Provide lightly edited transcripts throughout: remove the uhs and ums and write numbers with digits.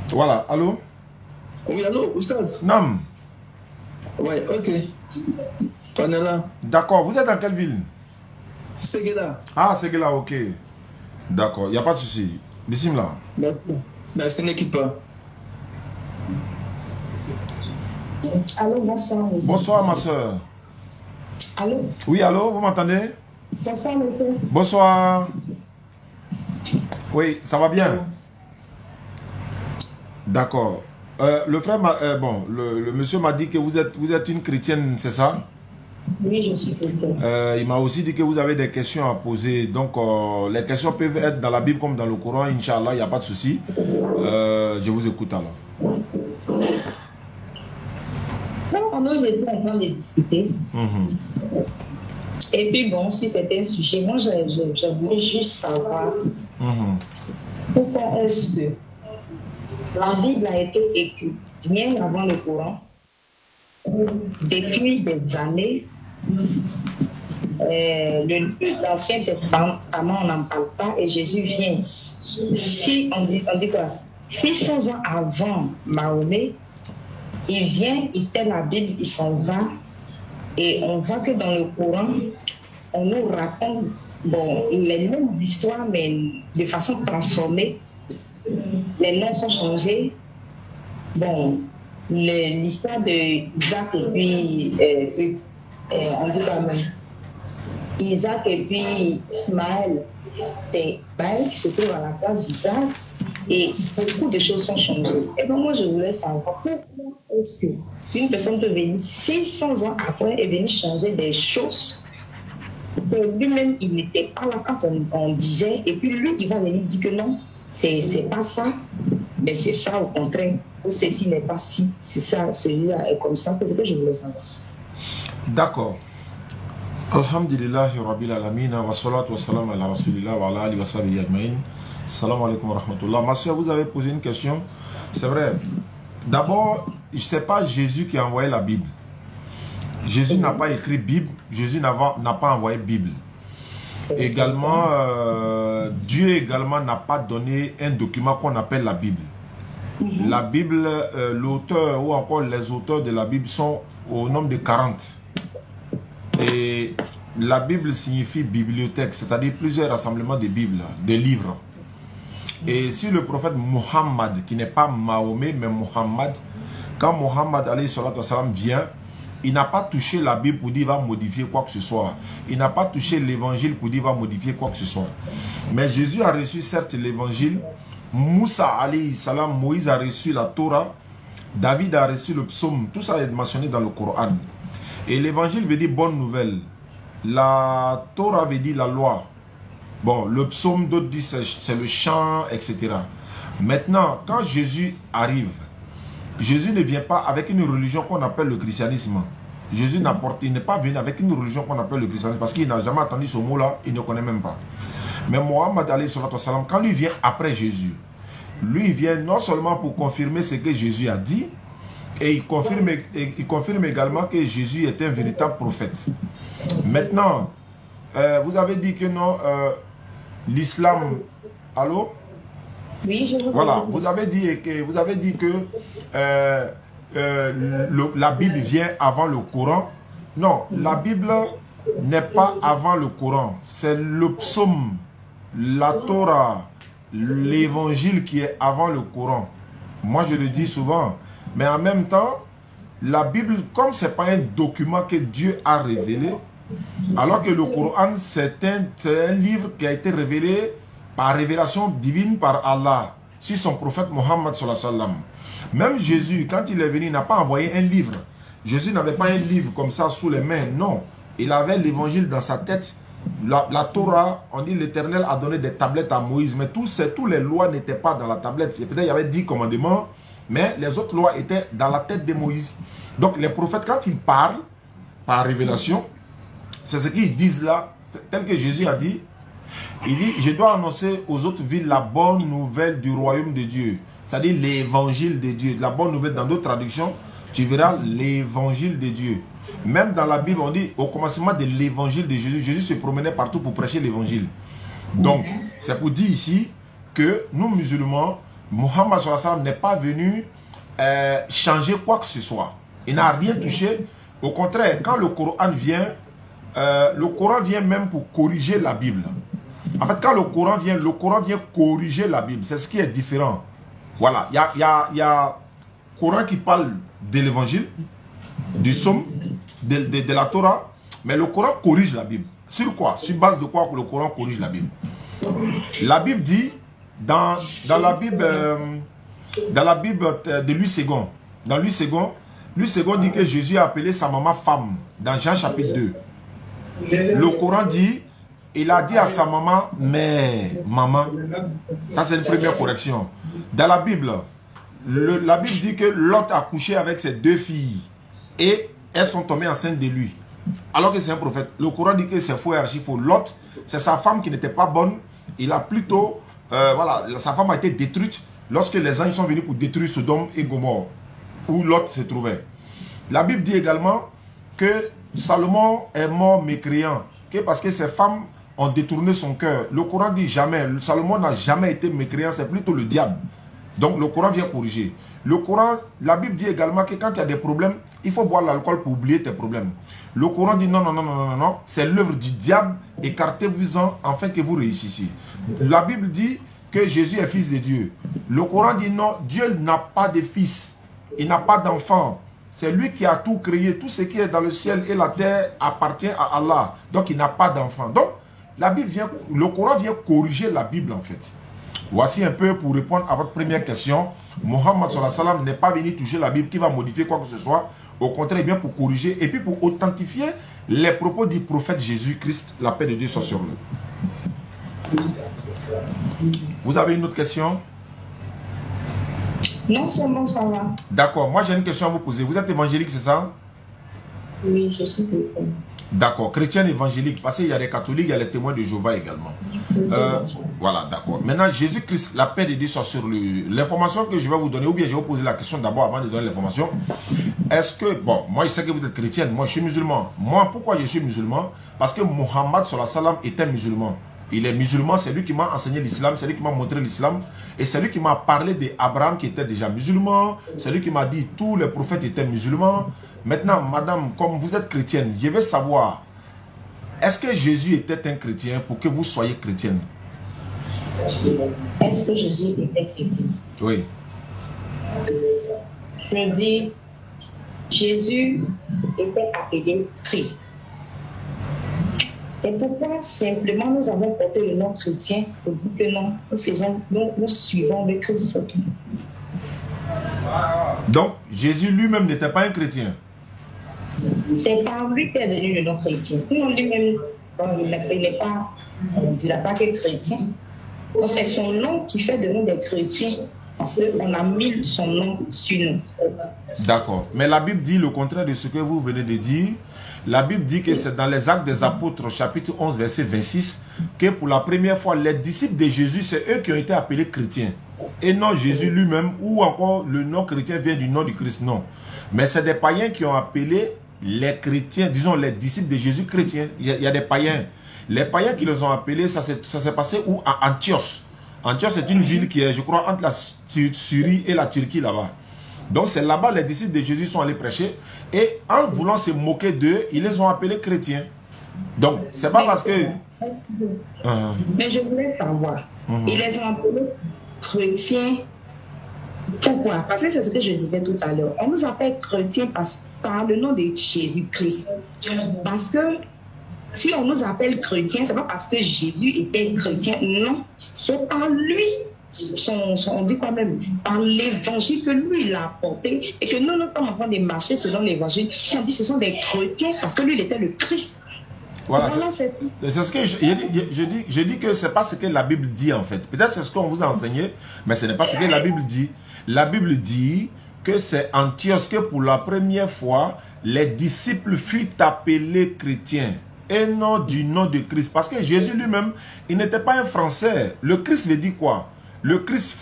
Voilà, allô? Oui, allô, Oustaz? Nam. Ouais, ok. On est là. D'accord, vous êtes dans quelle ville? Séguéla. Ah, Séguéla, ok. D'accord, il n'y a pas de souci. Bismillah. D'accord. Merci, ne quitte pas. Allô, bonsoir, monsieur. Bonsoir, ma soeur. Allô? Oui, allô, vous m'entendez? Bonsoir, monsieur. Bonsoir. Oui, ça va bien? D'accord. Le frère le monsieur m'a dit que vous êtes une chrétienne, c'est ça? Oui, je suis chrétienne. Il m'a aussi dit que vous avez des questions à poser. Donc, les questions peuvent être dans la Bible comme dans le Coran. Inch'Allah, il n'y a pas de souci. Je vous écoute alors. Non, nous étions en train de discuter. Et puis, bon, si c'était un sujet, moi, je voulais juste savoir pourquoi est-ce que la Bible a été écrite bien avant le Coran, depuis des années. L'Ancien Testament, on n'en parle pas et Jésus vient. Si on dit quoi? 600 ans avant Mahomet, il vient, il fait la Bible, il s'en va. Et on voit que dans le Coran, on nous raconte les mêmes histoires, mais de façon transformée. Les noms sont changés. Bon, l'histoire de Isaac et puis, on dit quand même, Isaac et puis Ismaël, c'est Ismaël qui se trouve à la place d'Isaac et beaucoup de choses sont changées. Et bien moi, je voulais savoir pourquoi est-ce qu'une personne peut venir 600 ans après et venir changer des choses que lui-même, il n'était pas là quand on disait, et puis lui, il va venir dire que non, c'est pas ça, mais c'est ça au contraire, ou ceci n'est pas si, c'est ça, celui-là est comme ça, c'est ce que je voulais savoir. D'accord. Alhamdulillahi Rabbil Alamina wa salatu wa salam ala Rasulillah wa ala alihi wa sahbihi ajma'in. Salam alaikum wa rahmatullah. Ma soeur, vous avez posé une question. C'est vrai. D'abord, ce n'est pas Jésus qui a envoyé la Bible. Jésus n'a pas écrit Bible. Jésus n'a pas envoyé Bible. Également, Dieu également n'a pas donné un document qu'on appelle la Bible. La Bible, l'auteur ou encore les auteurs de la Bible sont au nombre de 40. Et la Bible signifie bibliothèque, c'est-à-dire plusieurs rassemblements de Bibles, de livres. Et si le prophète Muhammad, qui n'est pas Mahomet, mais Muhammad, quand Muhammad alayhi salatu wassalam vient, il n'a pas touché la Bible pour dire qu'il va modifier quoi que ce soit. Il n'a pas touché l'évangile pour dire qu'il va modifier quoi que ce soit. Mais Jésus a reçu certes l'évangile, Moussa alayhi salam, Moïse a reçu la Torah, David a reçu le psaume, tout ça est mentionné dans le Coran. Et l'évangile veut dire bonne nouvelle. La Torah veut dire la loi. Bon, le psaume, d'autres disent c'est le chant, etc. Maintenant, quand Jésus arrive, Jésus ne vient pas avec une religion qu'on appelle le christianisme. Jésus n'est pas venu avec une religion qu'on appelle le christianisme parce qu'il n'a jamais entendu ce mot-là, il ne connaît même pas. Mais Mohammed alayhi salatu wassalam, quand lui vient après Jésus, lui vient non seulement pour confirmer ce que Jésus a dit, et il confirme également que Jésus est un véritable prophète. Maintenant, vous avez dit que non, l'islam... Allô? Oui, je vous Voilà, vous avez dit que la Bible vient avant le Coran. Non, la Bible n'est pas avant le Coran. C'est le psaume, la Torah, l'évangile qui est avant le Coran. Moi, je le dis souvent. Mais en même temps, la Bible, comme ce n'est pas un document que Dieu a révélé, alors que le Coran, c'est un livre qui a été révélé par révélation divine par Allah, sur son prophète Mohammed sallallahu alayhi wa sallam. Même Jésus, quand il est venu, il n'a pas envoyé un livre. Jésus n'avait pas un livre comme ça sous les mains, non. Il avait l'évangile dans sa tête. La Torah, on dit l'Éternel a donné des tablettes à Moïse, mais tous les lois n'étaient pas dans la tablette. Peut-être il y avait 10 commandements, mais les autres lois étaient dans la tête de Moïse. Donc les prophètes, quand ils parlent par révélation, c'est ce qu'ils disent là, tel que Jésus a dit. Il dit, je dois annoncer aux autres villes la bonne nouvelle du royaume de Dieu. C'est-à-dire l'évangile de Dieu. La bonne nouvelle, dans d'autres traductions, tu verras l'évangile de Dieu. Même dans la Bible, on dit au commencement de l'évangile de Jésus, Jésus se promenait partout pour prêcher l'évangile. Donc, c'est pour dire ici que nous musulmans, Muhammad sallallahu alayhi wa sallam n'est pas venu changer quoi que ce soit. Il n'a rien touché. Au contraire, quand le Coran vient même pour corriger la Bible. En fait, quand le Coran vient corriger la Bible. C'est ce qui est différent. Voilà, il y a Coran qui parle de l'évangile, du psaume, de la Torah, mais le Coran corrige la Bible. Sur quoi? Sur base de quoi le Coran corrige la Bible? La Bible dit, dans la Bible de Louis II, dans Louis II dit que Jésus a appelé sa maman femme, dans Jean chapitre 2. Le Coran dit, il a dit à sa maman, mais maman. Ça c'est une première correction. Dans la Bible, la Bible dit que Lot a couché avec ses 2 filles et elles sont tombées enceintes de lui. Alors que c'est un prophète. Le Coran dit que c'est faux et archi faux. Lot, c'est sa femme qui n'était pas bonne. Il a plutôt, voilà, sa femme a été détruite lorsque les anges sont venus pour détruire Sodome et Gomorrhe, où Lot se trouvait. La Bible dit également que Salomon est mort mécréant, parce que ses femmes ont détourné son cœur. Le Coran dit jamais, Salomon n'a jamais été mécréant, c'est plutôt le diable. Donc le Coran vient corriger. Le Coran, la Bible dit également que quand il y a des problèmes, il faut boire l'alcool pour oublier tes problèmes. Le Coran dit non, non, non, non, non, non, c'est l'œuvre du diable, écartez-vous-en afin que vous réussissiez. La Bible dit que Jésus est fils de Dieu. Le Coran dit non, Dieu n'a pas de fils, il n'a pas d'enfant. C'est lui qui a tout créé, tout ce qui est dans le ciel et la terre appartient à Allah. Donc il n'a pas d'enfant. Donc la Bible vient, le Coran vient corriger la Bible en fait. Voici un peu pour répondre à votre première question. Muhammad sallallahu alayhi wa sallam n'est pas venu toucher la Bible qui va modifier quoi que ce soit. Au contraire, il vient pour corriger et puis pour authentifier les propos du prophète Jésus-Christ, la paix de Dieu soit sur lui. Vous avez une autre question? Non, c'est bon, ça va. D'accord, moi j'ai une question à vous poser. Vous êtes évangélique, c'est ça? Oui, je suis chrétienne. D'accord, chrétienne évangélique, parce qu'il y a les catholiques, il y a les témoins de Jéhovah également. Voilà, d'accord. Maintenant, Jésus-Christ, la paix de Dieu soit sur lui. L'information que je vais vous donner, ou bien je vais vous poser la question d'abord avant de donner l'information. Est-ce que, bon, moi je sais que vous êtes chrétienne, moi je suis musulman. Moi, pourquoi je suis musulman? Parce que Muhammad sallallahu alayhi wa sallam était musulman. Il est musulman, c'est lui qui m'a enseigné l'islam, c'est lui qui m'a montré l'islam. Et c'est lui qui m'a parlé d'Abraham qui était déjà musulman. C'est lui qui m'a dit tous les prophètes étaient musulmans. Maintenant, madame, comme vous êtes chrétienne, je veux savoir, est-ce que Jésus était un chrétien pour que vous soyez chrétienne? Est-ce que Jésus était chrétien? Oui. Je dis, Jésus était appelé Christ. C'est pourquoi simplement nous avons porté le nom chrétien pour dire que non, nous suivons le Christ. Donc, Jésus lui-même n'était pas un chrétien. C'est par lui qu'est venu le nom chrétien. Non, lui-même, il n'est pas, il n'a pas que chrétien. Donc, c'est son nom qui fait de nous des chrétiens. Parce qu'on a mis son nom sur nous. D'accord. Mais la Bible dit le contraire de ce que vous venez de dire. La Bible dit que c'est dans les Actes des Apôtres, chapitre 11, verset 26, que pour la première fois, les disciples de Jésus, c'est eux qui ont été appelés chrétiens. Et non Jésus lui-même, ou encore le nom chrétien vient du nom du Christ, non. Mais c'est des païens qui ont appelé les chrétiens, disons les disciples de Jésus chrétiens. Il y a des païens. Les païens qui les ont appelés, ça s'est passé où? À Antioche. Antioche, c'est une ville qui est, je crois, entre la Syrie et la Turquie là-bas. Donc c'est là-bas les disciples de Jésus sont allés prêcher. Et en voulant se moquer d'eux, ils les ont appelés chrétiens. Donc, c'est pas parce que... Mais je voulais savoir, ils les ont appelés chrétiens. Pourquoi? Parce que c'est ce que je disais tout à l'heure. On nous appelle chrétiens par le nom de Jésus-Christ. Parce que si on nous appelle chrétiens, c'est pas parce que Jésus était chrétien. Non, c'est par lui. On dit quoi même? Par l'évangile que lui il a apporté. Et que nous sommes en train de marcher selon l'évangile. On dit que ce sont des chrétiens parce que lui il était le Christ. Voilà, c'est ce que je dis que c'est pas ce que la Bible dit en fait. Peut-être c'est ce qu'on vous a enseigné, mais ce n'est pas ce que la Bible dit. La Bible dit que c'est Antioche que pour la première fois, les disciples furent appelés chrétiens. Et non du nom de Christ. Parce que Jésus lui-même, il n'était pas un français. Le Christ veut dire quoi? Le Christ,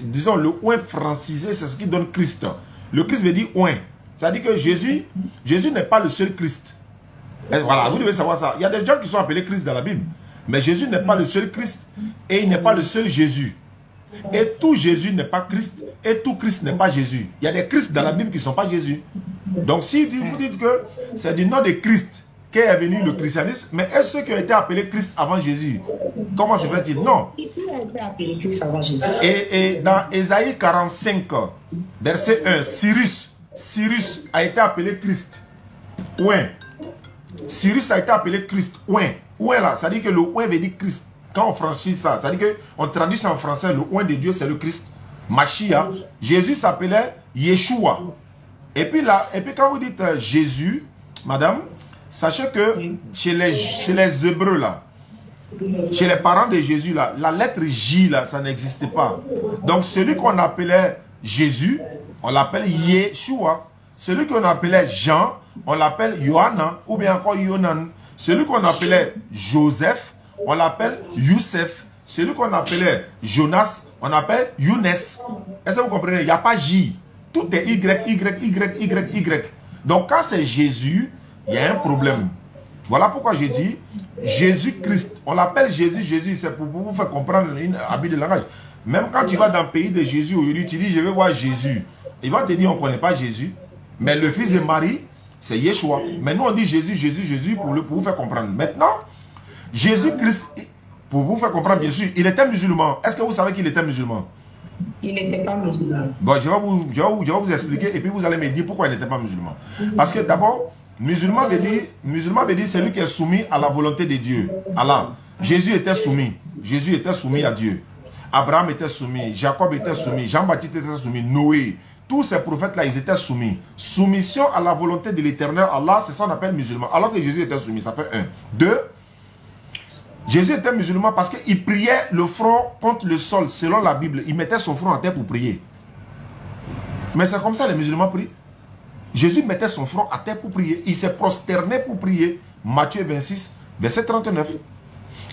disons le oint francisé, c'est ce qui donne Christ. Le Christ veut dire oint. Ça dit que Jésus n'est pas le seul Christ. Et voilà, vous devez savoir ça. Il y a des gens qui sont appelés Christ dans la Bible. Mais Jésus n'est pas le seul Christ. Et il n'est pas le seul Jésus. Et tout Jésus n'est pas Christ. Et tout Christ n'est pas Jésus. Il y a des Christ dans la Bible qui ne sont pas Jésus. Donc si vous dites que c'est du nom de Christ qu'est venu le christianisme, mais est-ce ceux qui ont été appelés Christ avant Jésus? Comment se fait-il? Non. Et dans Ésaïe 45, verset 1, Cyrus a été appelé Christ. Ouin. Cyrus a été appelé Christ. Ouin. Ouin là, ça dit que le ouin veut dire Christ. Quand on franchit ça, ça dit qu'on traduit ça en français, le ouin de Dieu c'est le Christ. Machia. Jésus s'appelait Yeshua. Et puis là, quand vous dites Jésus, madame, sachez que chez les Hébreux là, chez les parents de Jésus là, la lettre J là, ça n'existait pas. Donc celui qu'on appelait Jésus, on l'appelle Yeshua. Celui qu'on appelait Jean, on l'appelle Yohanan ou bien encore Yonan. Celui qu'on appelait Joseph, on l'appelle Youssef. Celui qu'on appelait Jonas, on appelle Younes. Est-ce que vous comprenez? Il n'y a pas J. Tout est Y. Donc quand c'est Jésus, il y a un problème. Voilà pourquoi j'ai dit Jésus-Christ. On l'appelle Jésus, c'est pour vous faire comprendre une habitude de langage. Même quand tu vas dans le pays de Jésus, aujourd'hui, tu dis je vais voir Jésus. Il va te dire on ne connaît pas Jésus. Mais le fils de Marie, c'est Yeshua. Mais nous on dit Jésus pour vous faire comprendre. Maintenant, Jésus-Christ, pour vous faire comprendre bien sûr, il était musulman. Est-ce que vous savez qu'il était musulman? Il n'était pas musulman. Bon, je vais vous expliquer et puis vous allez me dire pourquoi il n'était pas musulman. Parce que d'abord, musulman veut dire celui qui est soumis à la volonté de Dieu. Allah. Jésus était soumis à Dieu. Abraham était soumis, Jacob était soumis, Jean-Baptiste était soumis, Noé. Tous ces prophètes-là, ils étaient soumis. Soumission à la volonté de l'éternel Allah, c'est ça qu'on appelle musulman. Alors que Jésus était soumis, ça fait 1. 2. Jésus était musulman parce qu'il priait le front contre le sol, selon la Bible. Il mettait son front en terre pour prier. Mais c'est comme ça les musulmans prient. Jésus mettait son front à terre pour prier. Il s'est prosterné pour prier. Matthieu 26, verset 39.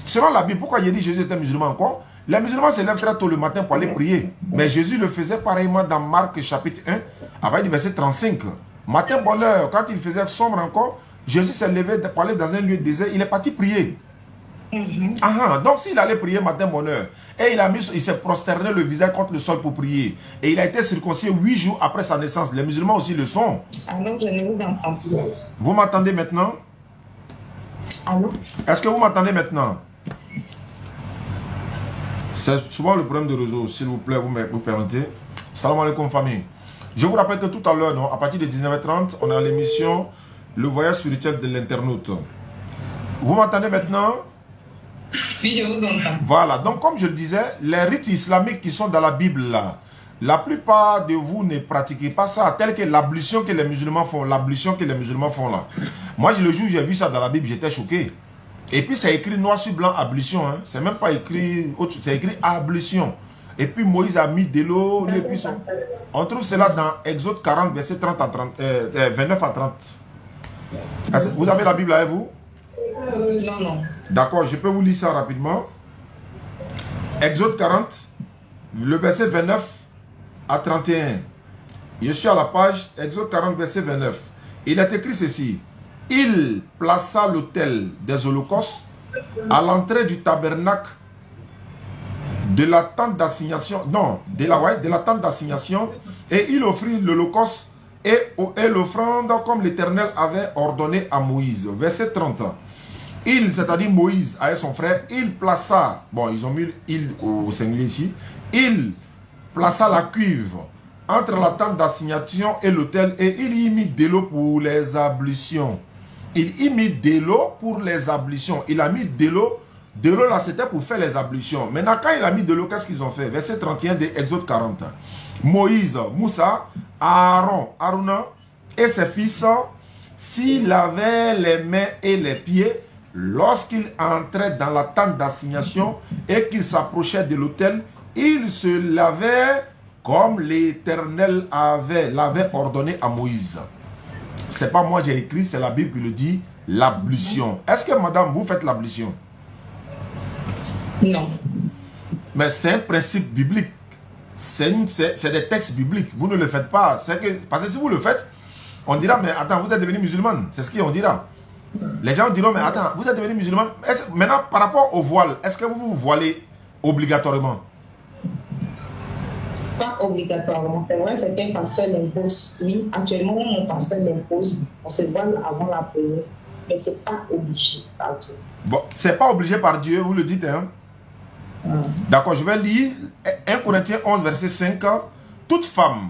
Selon la Bible, pourquoi il dit Jésus était musulman encore? Les musulmans se lèvent très tôt le matin pour aller prier. Mais Jésus le faisait pareillement dans Marc chapitre 1, à partir du verset 35. Matin, bonne heure, quand il faisait sombre encore, Jésus s'est levé pour aller dans un lieu désert. Il est parti prier. Donc s'il allait prier matin, bonne heure, et il s'est prosterné le visage contre le sol pour prier. Et il a été circoncis 8 jours après sa naissance. Les musulmans aussi le sont. Alors je ne vous entends plus. Vous m'entendez maintenant? Allô? Est-ce que vous m'entendez maintenant? C'est souvent le problème de réseau, s'il vous plaît, vous permettez. Salam alaikum famille. Je vous rappelle que tout à l'heure, à partir de 19h30, on a l'émission Le voyage spirituel de l'internaute. Vous m'entendez maintenant? Oui, je vous entends. Voilà, donc comme je le disais, les rites islamiques qui sont dans la Bible là, la plupart de vous ne pratiquez pas ça, tel que l'ablution que les musulmans font, là. Moi, le jour où j'ai vu ça dans la Bible, j'étais choqué. Et puis c'est écrit noir sur blanc ablution, hein. C'est même pas écrit autre, c'est écrit ablution. Et puis Moïse a mis de l'eau, on trouve cela dans Exode 40, verset 30 à 30, 29 à 30. Vous avez la Bible avec vous? Non. D'accord, je peux vous lire ça rapidement. Exode 40, le verset 29 à 31. Je suis à la page Exode 40, verset 29. Il est écrit ceci. Il plaça l'autel des holocaustes à l'entrée du tabernacle de la tente d'assignation, de la tente d'assignation, et il offrit l'holocauste et l'offrande comme l'Éternel avait ordonné à Moïse. Verset 30. Il, c'est-à-dire Moïse avec son frère, il plaça, ils ont mis il au singulier ici, il plaça la cuve entre la tente d'assignation et l'autel et il y mit de l'eau pour les ablutions. Il y mit de l'eau pour les ablutions. Il a mis de l'eau. De l'eau là, c'était pour faire les ablutions. Maintenant, quand il a mis de l'eau, qu'est-ce qu'ils ont fait? Verset 31 de Exode 40. Moïse, Moussa, Aaron, Aruna et ses fils, s'ils lavaient les mains et les pieds, lorsqu'ils entraient dans la tente d'assignation et qu'ils s'approchaient de l'autel, ils se lavaient comme l'Éternel l'avait ordonné à Moïse. C'est pas moi qui ai écrit, c'est la Bible qui le dit, l'ablution. Est-ce que madame, vous faites l'ablution? Non. Mais c'est un principe biblique. C'est des textes bibliques. Vous ne le faites pas. Parce que si vous le faites, On dira, mais attends, vous êtes devenu musulmane. C'est ce qu'on dira. Les gens diront, mais attends, vous êtes devenu musulmane. Maintenant, par rapport au voile, est-ce que vous vous voilez obligatoirement? Pas obligatoirement. C'est vrai, certains pasteurs l'imposent. Oui, actuellement, mon pasteur l'impose. On se voile avant la prière. Mais ce n'est pas obligé par Dieu. Bon, c'est pas obligé par Dieu, vous le dites, hein? D'accord, je vais lire 1 Corinthiens 11, verset 5. Toute femme,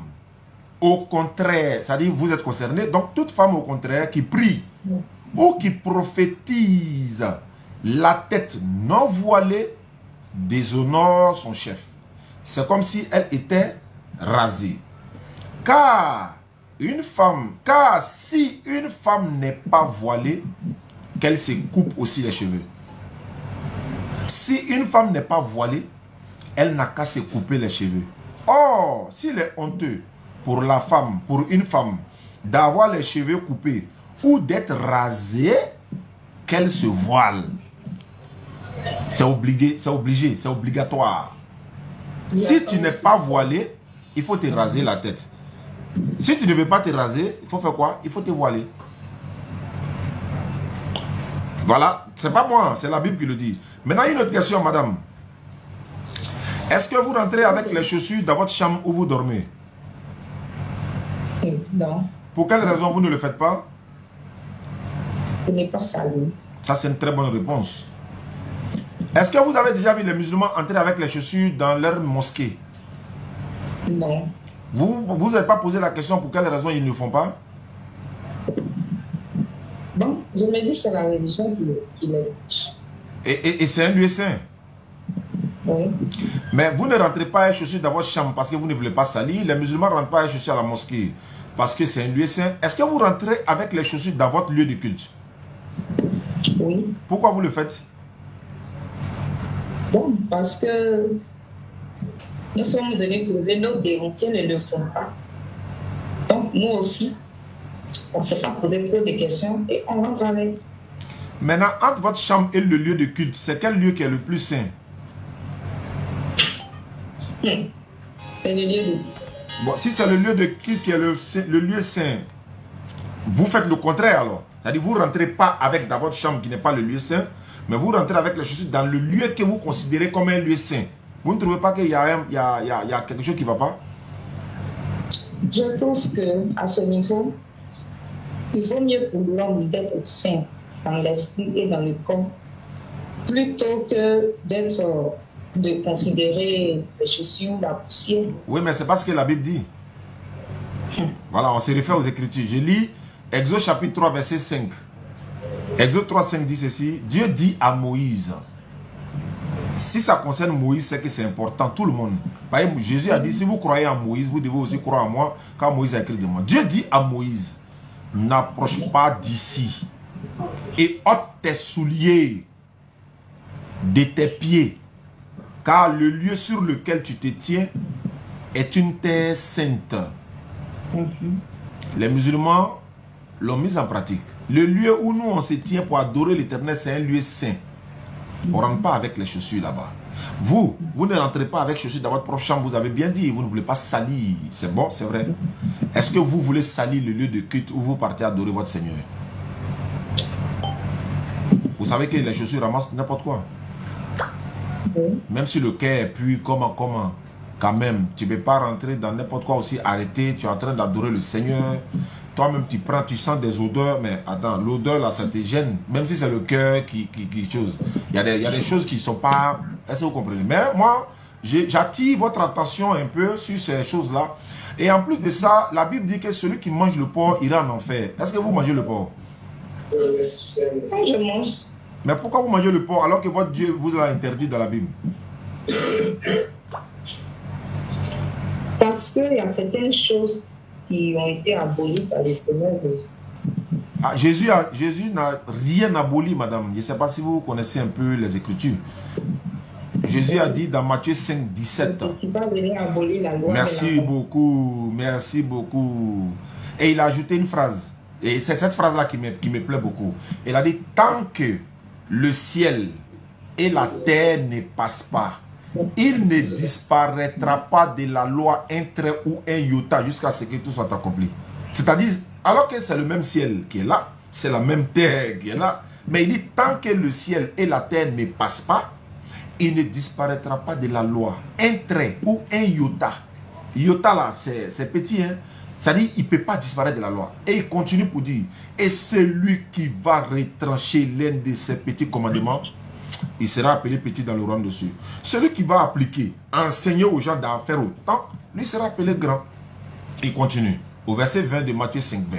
au contraire, c'est-à-dire vous êtes concerné, donc toute femme au contraire qui prie ou qui prophétise la tête non voilée déshonore son chef. C'est comme si elle était rasée. Car si une femme n'est pas voilée, qu'elle se coupe aussi les cheveux. Si une femme n'est pas voilée, elle n'a qu'à se couper les cheveux. Or, s'il est honteux pour la femme, pour une femme, d'avoir les cheveux coupés ou d'être rasée, qu'elle se voile. C'est obligé, c'est obligatoire. Si tu n'es pas voilé, il faut te raser la tête. Si tu ne veux pas te raser, il faut faire quoi? Il faut te voiler. Voilà, c'est pas moi, c'est la Bible qui le dit. Maintenant, une autre question, madame. Est-ce que vous rentrez avec les chaussures dans votre chambre où vous dormez? Non. Pour quelle raison vous ne le faites pas? Vous n'êtes pas sali. Ça, c'est une très bonne réponse. Est-ce que vous avez déjà vu les musulmans entrer avec les chaussures dans leur mosquée? Non. Vous n'avez pas posé la question pour quelle raison ils ne le font pas? Bon, je me dis que c'est la religion qui le dit. Et c'est un lieu saint. Oui. Mais vous ne rentrez pas avec les chaussures dans votre chambre parce que vous ne voulez pas salir. Les musulmans ne rentrent pas avec les chaussures à la mosquée parce que c'est un lieu saint. Est-ce que vous rentrez avec les chaussures dans votre lieu de culte? Oui. Pourquoi vous le faites? Bon, parce que nous sommes venus trouver nos dévotiers ne le font pas. Donc, nous aussi, on ne s'est pas posé trop de questions et on rentre avec. Maintenant, entre votre chambre et le lieu de culte, c'est quel lieu qui est le plus saint? C'est le lieu de... Bon, si c'est le lieu de culte qui est le lieu saint, vous faites le contraire alors. C'est-à-dire vous ne rentrez pas avec dans votre chambre qui n'est pas le lieu saint, mais vous rentrez avec les chaussures dans le lieu que vous considérez comme un lieu saint. Vous ne trouvez pas qu'il y a quelque chose qui ne va pas? Je trouve qu'à ce niveau, il vaut mieux pour l'homme d'être saint dans l'esprit et dans le corps, plutôt que de considérer les chaussures, la poussière. Oui, mais c'est pas ce que la Bible dit. Voilà, on se réfère aux Écritures. Je lis Exode chapitre 3, verset 5. Exode 3, 5 dit ceci. Dieu dit à Moïse, si ça concerne Moïse, c'est que c'est important, tout le monde. Par exemple, Jésus a dit, si vous croyez en Moïse, vous devez aussi croire en moi, car Moïse a écrit de moi. Dieu dit à Moïse, n'approche pas d'ici et ôte tes souliers de tes pieds, car le lieu sur lequel tu te tiens est une terre sainte. Les musulmans l'ont mis en pratique. Le lieu où nous on se tient pour adorer l'Éternel, c'est un lieu saint. On ne rentre pas avec les chaussures là-bas. Vous ne rentrez pas avec les chaussures dans votre propre chambre. Vous avez bien dit, vous ne voulez pas salir. C'est bon, c'est vrai. Est-ce que vous voulez salir le lieu de culte où vous partez adorer votre Seigneur? Vous savez que les chaussures ramassent n'importe quoi. Même si le cœur est pur, comment quand même, tu ne peux pas rentrer dans n'importe quoi aussi, arrêter, tu es en train d'adorer le Seigneur. Toi-même, tu sens des odeurs, mais attends, l'odeur là, ça te gêne. Même si c'est le cœur qui chose. Il y a des choses qui ne sont pas... Est-ce que vous comprenez? Mais moi, j'attire votre attention un peu sur ces choses-là. Et en plus de ça, la Bible dit que celui qui mange le porc ira en enfer. Est-ce que vous mangez le porc? Je mange. Mais pourquoi vous mangez le porc alors que votre Dieu vous l'a interdit dans la Bible? Parce qu'il y a certaines choses qui ont été abolies par les Seigneurs. Ah, Jésus n'a rien aboli, madame. Je ne sais pas si vous connaissez un peu les Écritures. Jésus a dit dans Matthieu 5, 17. Tu vas venir abolir la loi. Merci beaucoup, merci beaucoup. Et il a ajouté une phrase. Et c'est cette phrase-là qui me plaît beaucoup. Il a dit, tant que le ciel et la terre ne passent pas, il ne disparaîtra pas de la loi un trait ou un iota jusqu'à ce que tout soit accompli. C'est-à-dire, Alors que c'est le même ciel qui est là, c'est la même terre qui est là. Mais il dit, tant que le ciel et la terre ne passent pas, il ne disparaîtra pas de la loi. Un trait ou un iota. Iota là, c'est petit, hein. C'est-à-dire, il ne peut pas disparaître de la loi. Et il continue pour dire, et celui qui va retrancher l'un de ces petits commandements, il sera appelé petit dans le royaume de Dieu. Celui qui va appliquer, enseigner aux gens d'en faire autant, lui sera appelé grand. Il continue. Au verset 20 de Matthieu 5, 20.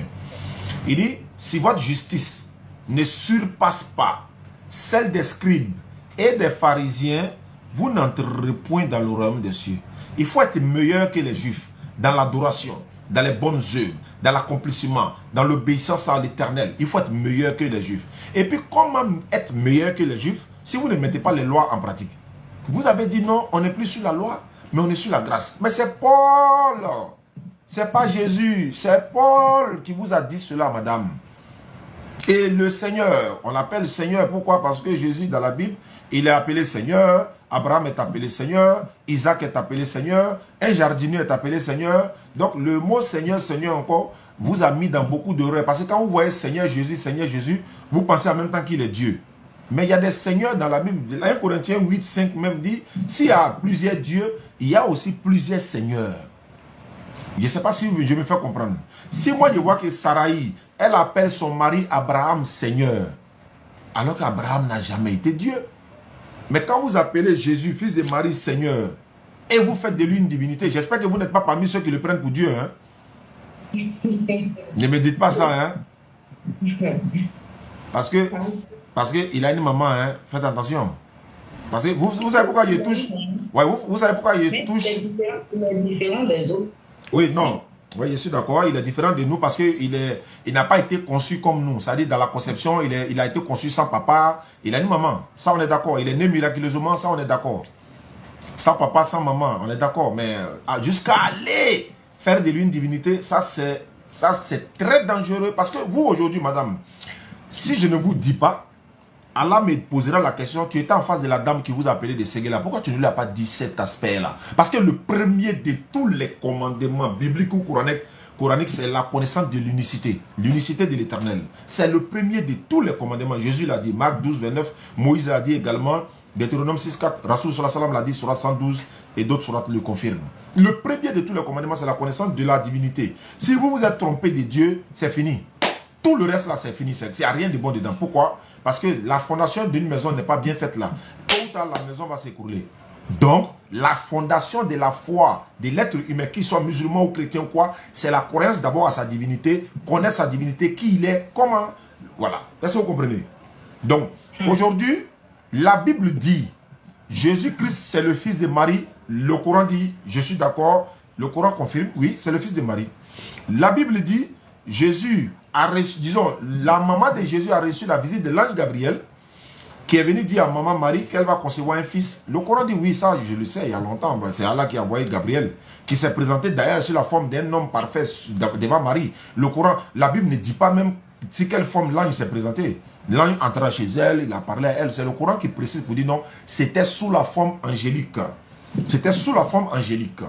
Il dit, si votre justice ne surpasse pas celle des scribes et des pharisiens, vous n'entrerez point dans le royaume des cieux. Il faut être meilleur que les juifs dans l'adoration, dans les bonnes œuvres, dans l'accomplissement, dans l'obéissance à l'Éternel. Il faut être meilleur que les juifs. Et puis, comment être meilleur que les juifs si vous ne mettez pas les lois en pratique? Vous avez dit non, on n'est plus sur la loi, mais on est sur la grâce. Mais c'est Paul. C'est pas Jésus. C'est Paul qui vous a dit cela, madame. Et le Seigneur, on l'appelle Seigneur. Pourquoi? Parce que Jésus, dans la Bible, il est appelé Seigneur. Abraham est appelé Seigneur. Isaac est appelé Seigneur. Un jardinier est appelé Seigneur. Donc, le mot Seigneur, Seigneur encore, vous a mis dans beaucoup d'erreurs. Parce que quand vous voyez Seigneur Jésus, vous pensez en même temps qu'il est Dieu. Mais il y a des seigneurs dans la Bible. 1 Corinthiens 8, 5 même dit, s'il y a plusieurs dieux, il y a aussi plusieurs seigneurs. Je ne sais pas si je me fais comprendre. Si moi je vois que Sarai, elle appelle son mari Abraham Seigneur, alors qu'Abraham n'a jamais été Dieu. Mais quand vous appelez Jésus, fils de Marie, Seigneur, et vous faites de lui une divinité, j'espère que vous n'êtes pas parmi ceux qui le prennent pour Dieu. Hein? Ne me dites pas ça. Hein? Parce qu'il a une maman. Hein? Faites attention. Parce que vous savez pourquoi je touche. Ouais, vous savez pourquoi je touche. Il est différent des autres. Oui, non. Oui, je suis d'accord. Il est différent de nous parce qu'il n'a pas été conçu comme nous. C'est-à-dire, dans la conception, il a été conçu sans papa. Il a une maman. Ça, on est d'accord. Il est né miraculeusement. Ça, on est d'accord. Sans papa, sans maman. On est d'accord. Mais jusqu'à aller faire de lui une divinité, ça, c'est très dangereux. Parce que vous, aujourd'hui, madame, si je ne vous dis pas, Allah me posera la question, tu étais en face de la dame qui vous a appelé de Séguéla. Pourquoi tu ne lui as pas dit cet aspect-là? Parce que le premier de tous les commandements bibliques ou coraniques, c'est la connaissance de l'unicité. L'unicité de l'Éternel. C'est le premier de tous les commandements. Jésus l'a dit, Marc 12, 29. Moïse l'a dit également, Deutéronome 6, 4. Rasoul sallam l'a dit, Surat 112. Et d'autres surats le confirment. Le premier de tous les commandements, c'est la connaissance de la divinité. Si vous vous êtes trompé de Dieu, c'est fini. Tout le reste là, c'est fini. Il n'y a rien de bon dedans. Pourquoi? Parce que la fondation d'une maison n'est pas bien faite là. Tôt ou tard, la maison va s'écrouler. Donc, la fondation de la foi de l'être humain, qu'il soit musulman ou chrétien ou quoi, c'est la croyance d'abord à sa divinité, connaître sa divinité, qui il est, comment. Voilà. Est-ce que vous comprenez? Donc, aujourd'hui, la Bible dit, Jésus-Christ, c'est le fils de Marie. Le Coran dit, je suis d'accord. Le Coran confirme, oui, c'est le fils de Marie. La Bible dit, Jésus a reçu, disons, la maman de Jésus a reçu la visite de l'ange Gabriel qui est venu dire à maman Marie qu'elle va concevoir un fils. Le Coran dit oui, ça je le sais, il y a longtemps. C'est Allah qui a envoyé Gabriel, qui s'est présenté d'ailleurs sur la forme d'un homme parfait devant Marie. Le Coran, la Bible ne dit pas même si quelle forme l'ange s'est présenté. L'ange entra chez elle, il a parlé à elle. C'est le Coran qui précise pour dire non, c'était sous la forme angélique. C'était sous la forme angélique.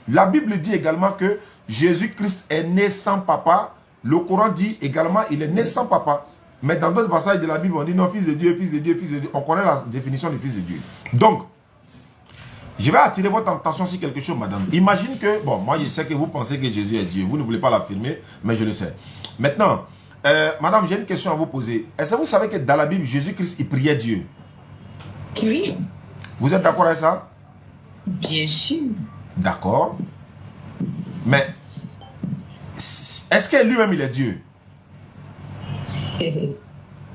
La Bible dit également que Jésus-Christ est né sans papa. Le Coran dit également il est né sans papa. Mais dans d'autres passages de la Bible, on dit non, fils de Dieu, fils de Dieu, fils de Dieu. On connaît la définition du fils de Dieu. Donc, je vais attirer votre attention sur quelque chose, madame. Imagine que, bon, moi je sais que vous pensez que Jésus est Dieu. Vous ne voulez pas l'affirmer, mais je le sais. Maintenant, madame, j'ai une question à vous poser. Est-ce que vous savez que dans la Bible, Jésus-Christ, il priait Dieu? Oui. Vous êtes d'accord avec ça? Bien sûr. D'accord. Mais, est-ce que lui-même, il est Dieu?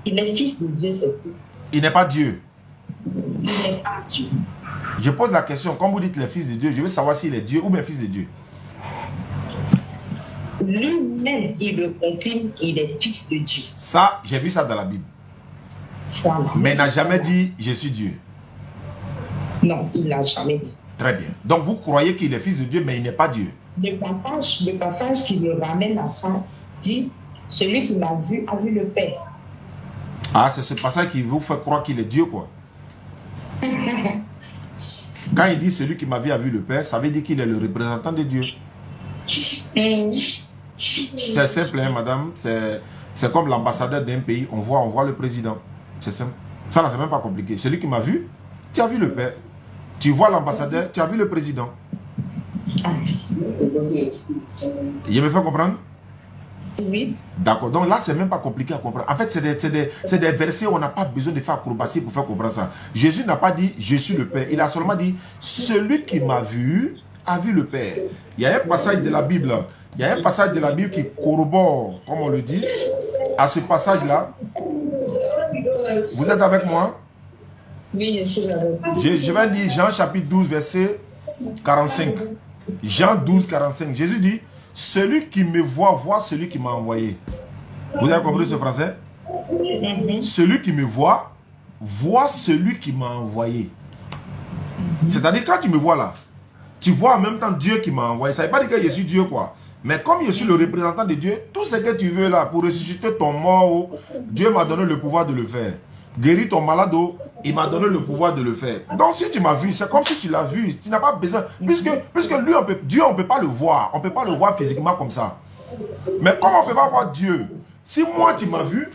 Il est fils de Dieu, c'est tout. Il n'est pas Dieu. Il n'est pas Dieu. Je pose la question, quand vous dites le fils de Dieu, je veux savoir s'il est Dieu ou bien fils de Dieu. Lui-même, il le confirme, il est fils de Dieu. Ça, j'ai vu ça dans la Bible. Voilà. Mais il n'a jamais dit je suis Dieu. Non, il ne l'a jamais dit. Très bien. Donc vous croyez qu'il est fils de Dieu, mais il n'est pas Dieu. Le passage qui le ramène à ça dit, celui qui m'a vu a vu le Père. Ah, c'est ce passage qui vous fait croire qu'il est Dieu, quoi. Quand il dit celui qui m'a vu a vu le Père, ça veut dire qu'il est le représentant de Dieu. C'est simple, hein, madame. C'est comme l'ambassadeur d'un pays. On voit le président. C'est simple. Ça, là, c'est même pas compliqué. Celui qui m'a vu, tu as vu le père. Tu vois l'ambassadeur, tu as vu le président. Il me fait comprendre? Oui. D'accord. Donc là, c'est même pas compliqué à comprendre. En fait, c'est des versets où on n'a pas besoin de faire acrobatie pour faire comprendre ça. Jésus n'a pas dit « Je suis le Père ». Il a seulement dit « Celui qui m'a vu a vu le Père ». Il y a un passage de la Bible. Il y a un passage de la Bible qui corrobore, comme on le dit, à ce passage-là. Vous êtes avec moi? Oui, je suis avec vous. Je vais lire Jean chapitre 12, verset 45. Jean 12, 45. Jésus dit « Celui qui me voit celui qui m'a envoyé ». Vous avez compris ce français? Celui qui me voit celui qui m'a envoyé. C'est-à-dire, quand tu me vois là, tu vois en même temps Dieu qui m'a envoyé. Ça ne veut pas dire que je suis Dieu, quoi. Mais comme je suis le représentant de Dieu, tout ce que tu veux là, pour ressusciter ton mort, Dieu m'a donné le pouvoir de le faire. Guérir ton malade, il m'a donné le pouvoir de le faire. Donc si tu m'as vu, c'est comme si tu l'as vu. Tu n'as pas besoin. Puisque lui, Dieu, on ne peut pas le voir. On ne peut pas le voir physiquement comme ça. Mais comme on ne peut pas voir Dieu, si moi tu m'as vu,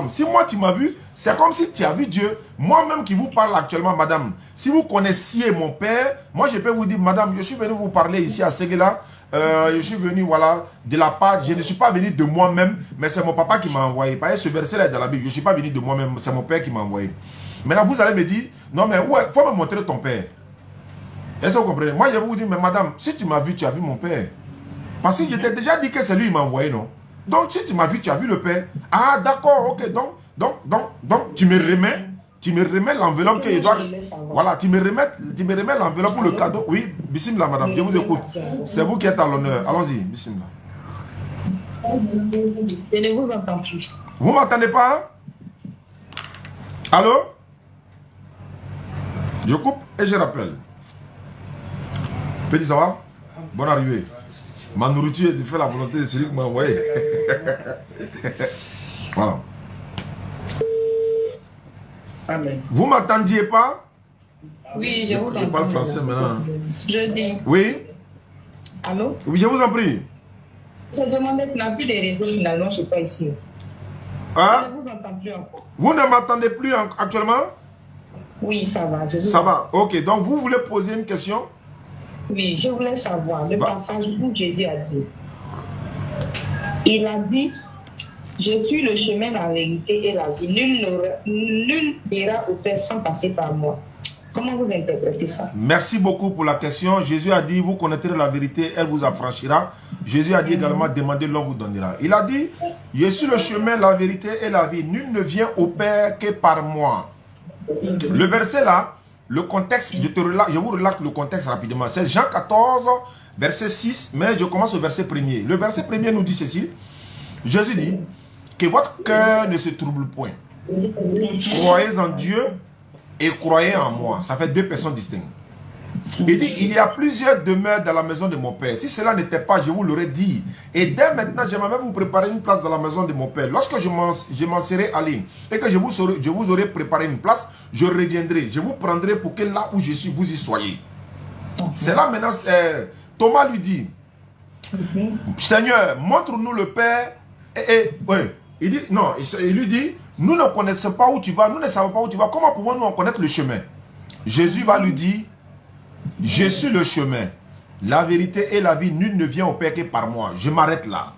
si moi tu m'as vu, c'est comme si tu as vu Dieu. Moi-même qui vous parle actuellement, madame, si vous connaissiez mon père, moi je peux vous dire, madame, je suis venu vous parler ici à Séguéla. Je suis venu, voilà, de la part, je ne suis pas venu de moi-même, mais c'est mon papa qui m'a envoyé. Par exemple, ce verset-là est dans la Bible, je ne suis pas venu de moi-même, c'est mon père qui m'a envoyé. Maintenant, vous allez me dire, non, mais ouais, il faut me montrer ton père. Est-ce que vous comprenez? Moi, je vais vous dire, mais madame, si tu m'as vu, tu as vu mon père. Parce que je t'ai déjà dit que c'est lui qui m'a envoyé, non? Donc, si tu m'as vu, tu as vu le père. Ah, d'accord, ok, donc, tu me remets l'enveloppe que je dois... Voilà, tu me remets l'enveloppe pour le cadeau. Oui, bismillah, madame, je vous écoute. C'est vous qui êtes à l'honneur. Allons-y, bismillah. Je ne vous entends plus. Vous m'entendez pas? Allô? Je coupe et je rappelle. Petit, ça va? Bonne arrivée. Ma nourriture est de faire la volonté de celui qui m'a envoyé. Voilà. Amen. Vous m'entendiez pas? Oui, je vous entends. Je parle français maintenant. Je dis. Oui? Allô? Oui, je vous en prie. Je demandais, tu n'as plus de réseau finalement chez toi ici. Hein? Je ne vous entends plus encore. Vous ne m'entendez plus actuellement? Oui, ça va. Ça va, ok. Donc, vous voulez poser une question? Oui, je voulais savoir le passage où Jésus a dit. Il a dit, je suis le chemin, la vérité et la vie. Nul n'ira au Père sans passer par moi. Comment vous interprétez ça? Merci beaucoup pour la question. Jésus a dit, vous connaîtrez la vérité, elle vous affranchira. Jésus a dit également, demandez, l'on vous donnera. Il a dit, je suis le chemin, la vérité et la vie. Nul ne vient au Père que par moi. Le verset là, le contexte, je vous relate le contexte rapidement. C'est Jean 14, verset 6, mais je commence au verset 1er. Le verset 1er nous dit ceci. Jésus dit, que votre cœur ne se trouble point. Croyez en Dieu et croyez en moi. Ça fait deux personnes distinctes. Il dit, il y a plusieurs demeures dans la maison de mon père. Si cela n'était pas, je vous l'aurais dit. Et dès maintenant, j'aimerais même vous préparer une place dans la maison de mon père. Lorsque je m'en serai allé et que je vous aurai préparé une place, je reviendrai. Je vous prendrai pour que là où je suis, vous y soyez. C'est là maintenant, Thomas lui dit, Seigneur, montre-nous le Père. Il dit, non, il lui dit, nous ne connaissons pas où tu vas, nous ne savons pas où tu vas. Comment pouvons-nous en connaître le chemin? Jésus va lui dire, je suis le chemin, la vérité et la vie. Nul ne vient au Père que par moi. Je m'arrête là.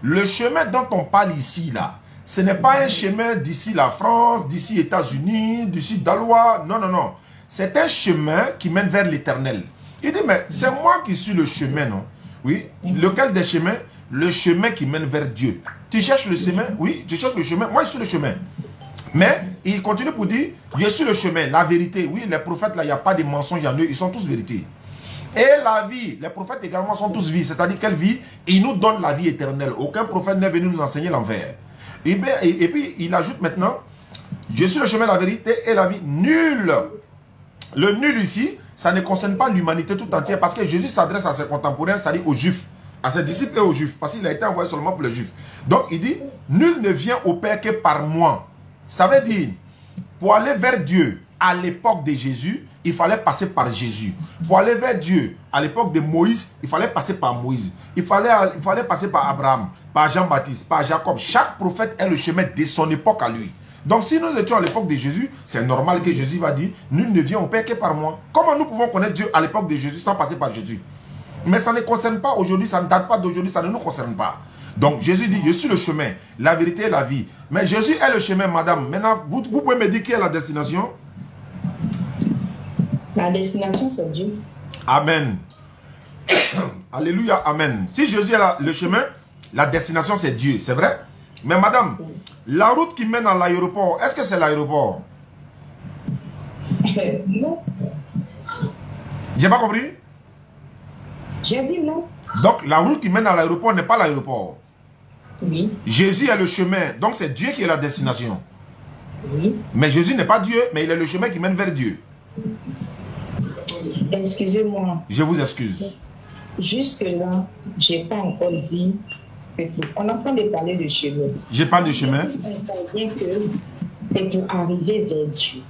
Le chemin dont on parle ici, là, ce n'est pas un chemin d'ici la France, d'ici États-Unis, d'ici Dalois. Non, non, non. C'est un chemin qui mène vers l'éternel. Il dit, mais c'est moi qui suis le chemin, non? Oui. Lequel des chemins? Le chemin qui mène vers Dieu. Tu cherches le chemin? Oui, tu cherches le chemin. Moi, je suis le chemin. Mais il continue pour dire, je suis le chemin, la vérité. Oui, les prophètes, là, il n'y a pas de mensonges en eux, ils sont tous vérité. Et la vie, les prophètes également sont tous vie. C'est-à-dire quelle vie? Ils nous donnent la vie éternelle. Aucun prophète n'est venu nous enseigner l'enfer. Et puis, il ajoute maintenant, je suis le chemin, la vérité et la vie. Nul. Le nul ici, ça ne concerne pas l'humanité tout entière, parce que Jésus s'adresse à ses contemporains, c'est-à-dire aux Juifs, à ses disciples et aux Juifs, parce qu'il a été envoyé seulement pour les Juifs. Donc, il dit, nul ne vient au Père que par moi. Ça veut dire, pour aller vers Dieu, à l'époque de Jésus, il fallait passer par Jésus. Pour aller vers Dieu, à l'époque de Moïse, il fallait passer par Moïse. Il fallait passer par Abraham, par Jean-Baptiste, par Jacob. Chaque prophète est le chemin de son époque à lui. Donc si nous étions à l'époque de Jésus, c'est normal que Jésus va dire, nul ne vient au Père que par moi. Comment nous pouvons connaître Dieu à l'époque de Jésus sans passer par Jésus? Mais ça ne concerne pas aujourd'hui, ça ne date pas d'aujourd'hui, ça ne nous concerne pas. Donc Jésus dit, je suis le chemin, la vérité et la vie. Mais Jésus est le chemin, madame. Maintenant, vous pouvez me dire qui est la destination? La destination, c'est Dieu. Amen. Alléluia, amen. Si Jésus est le chemin, la destination, c'est Dieu, c'est vrai? Mais madame, la route qui mène à l'aéroport, est-ce que c'est l'aéroport? Non. J'ai pas compris? J'ai dit non. Donc la route qui mène à l'aéroport n'est pas l'aéroport. Oui. Jésus est le chemin, donc c'est Dieu qui est la destination. Oui. Mais Jésus n'est pas Dieu, mais il est le chemin qui mène vers Dieu. Excusez-moi. Je vous excuse. Jusque-là, je n'ai pas encore dit que on entend parler de chemin. Je parle de chemin. On bien que c'est pour arriver vers Dieu,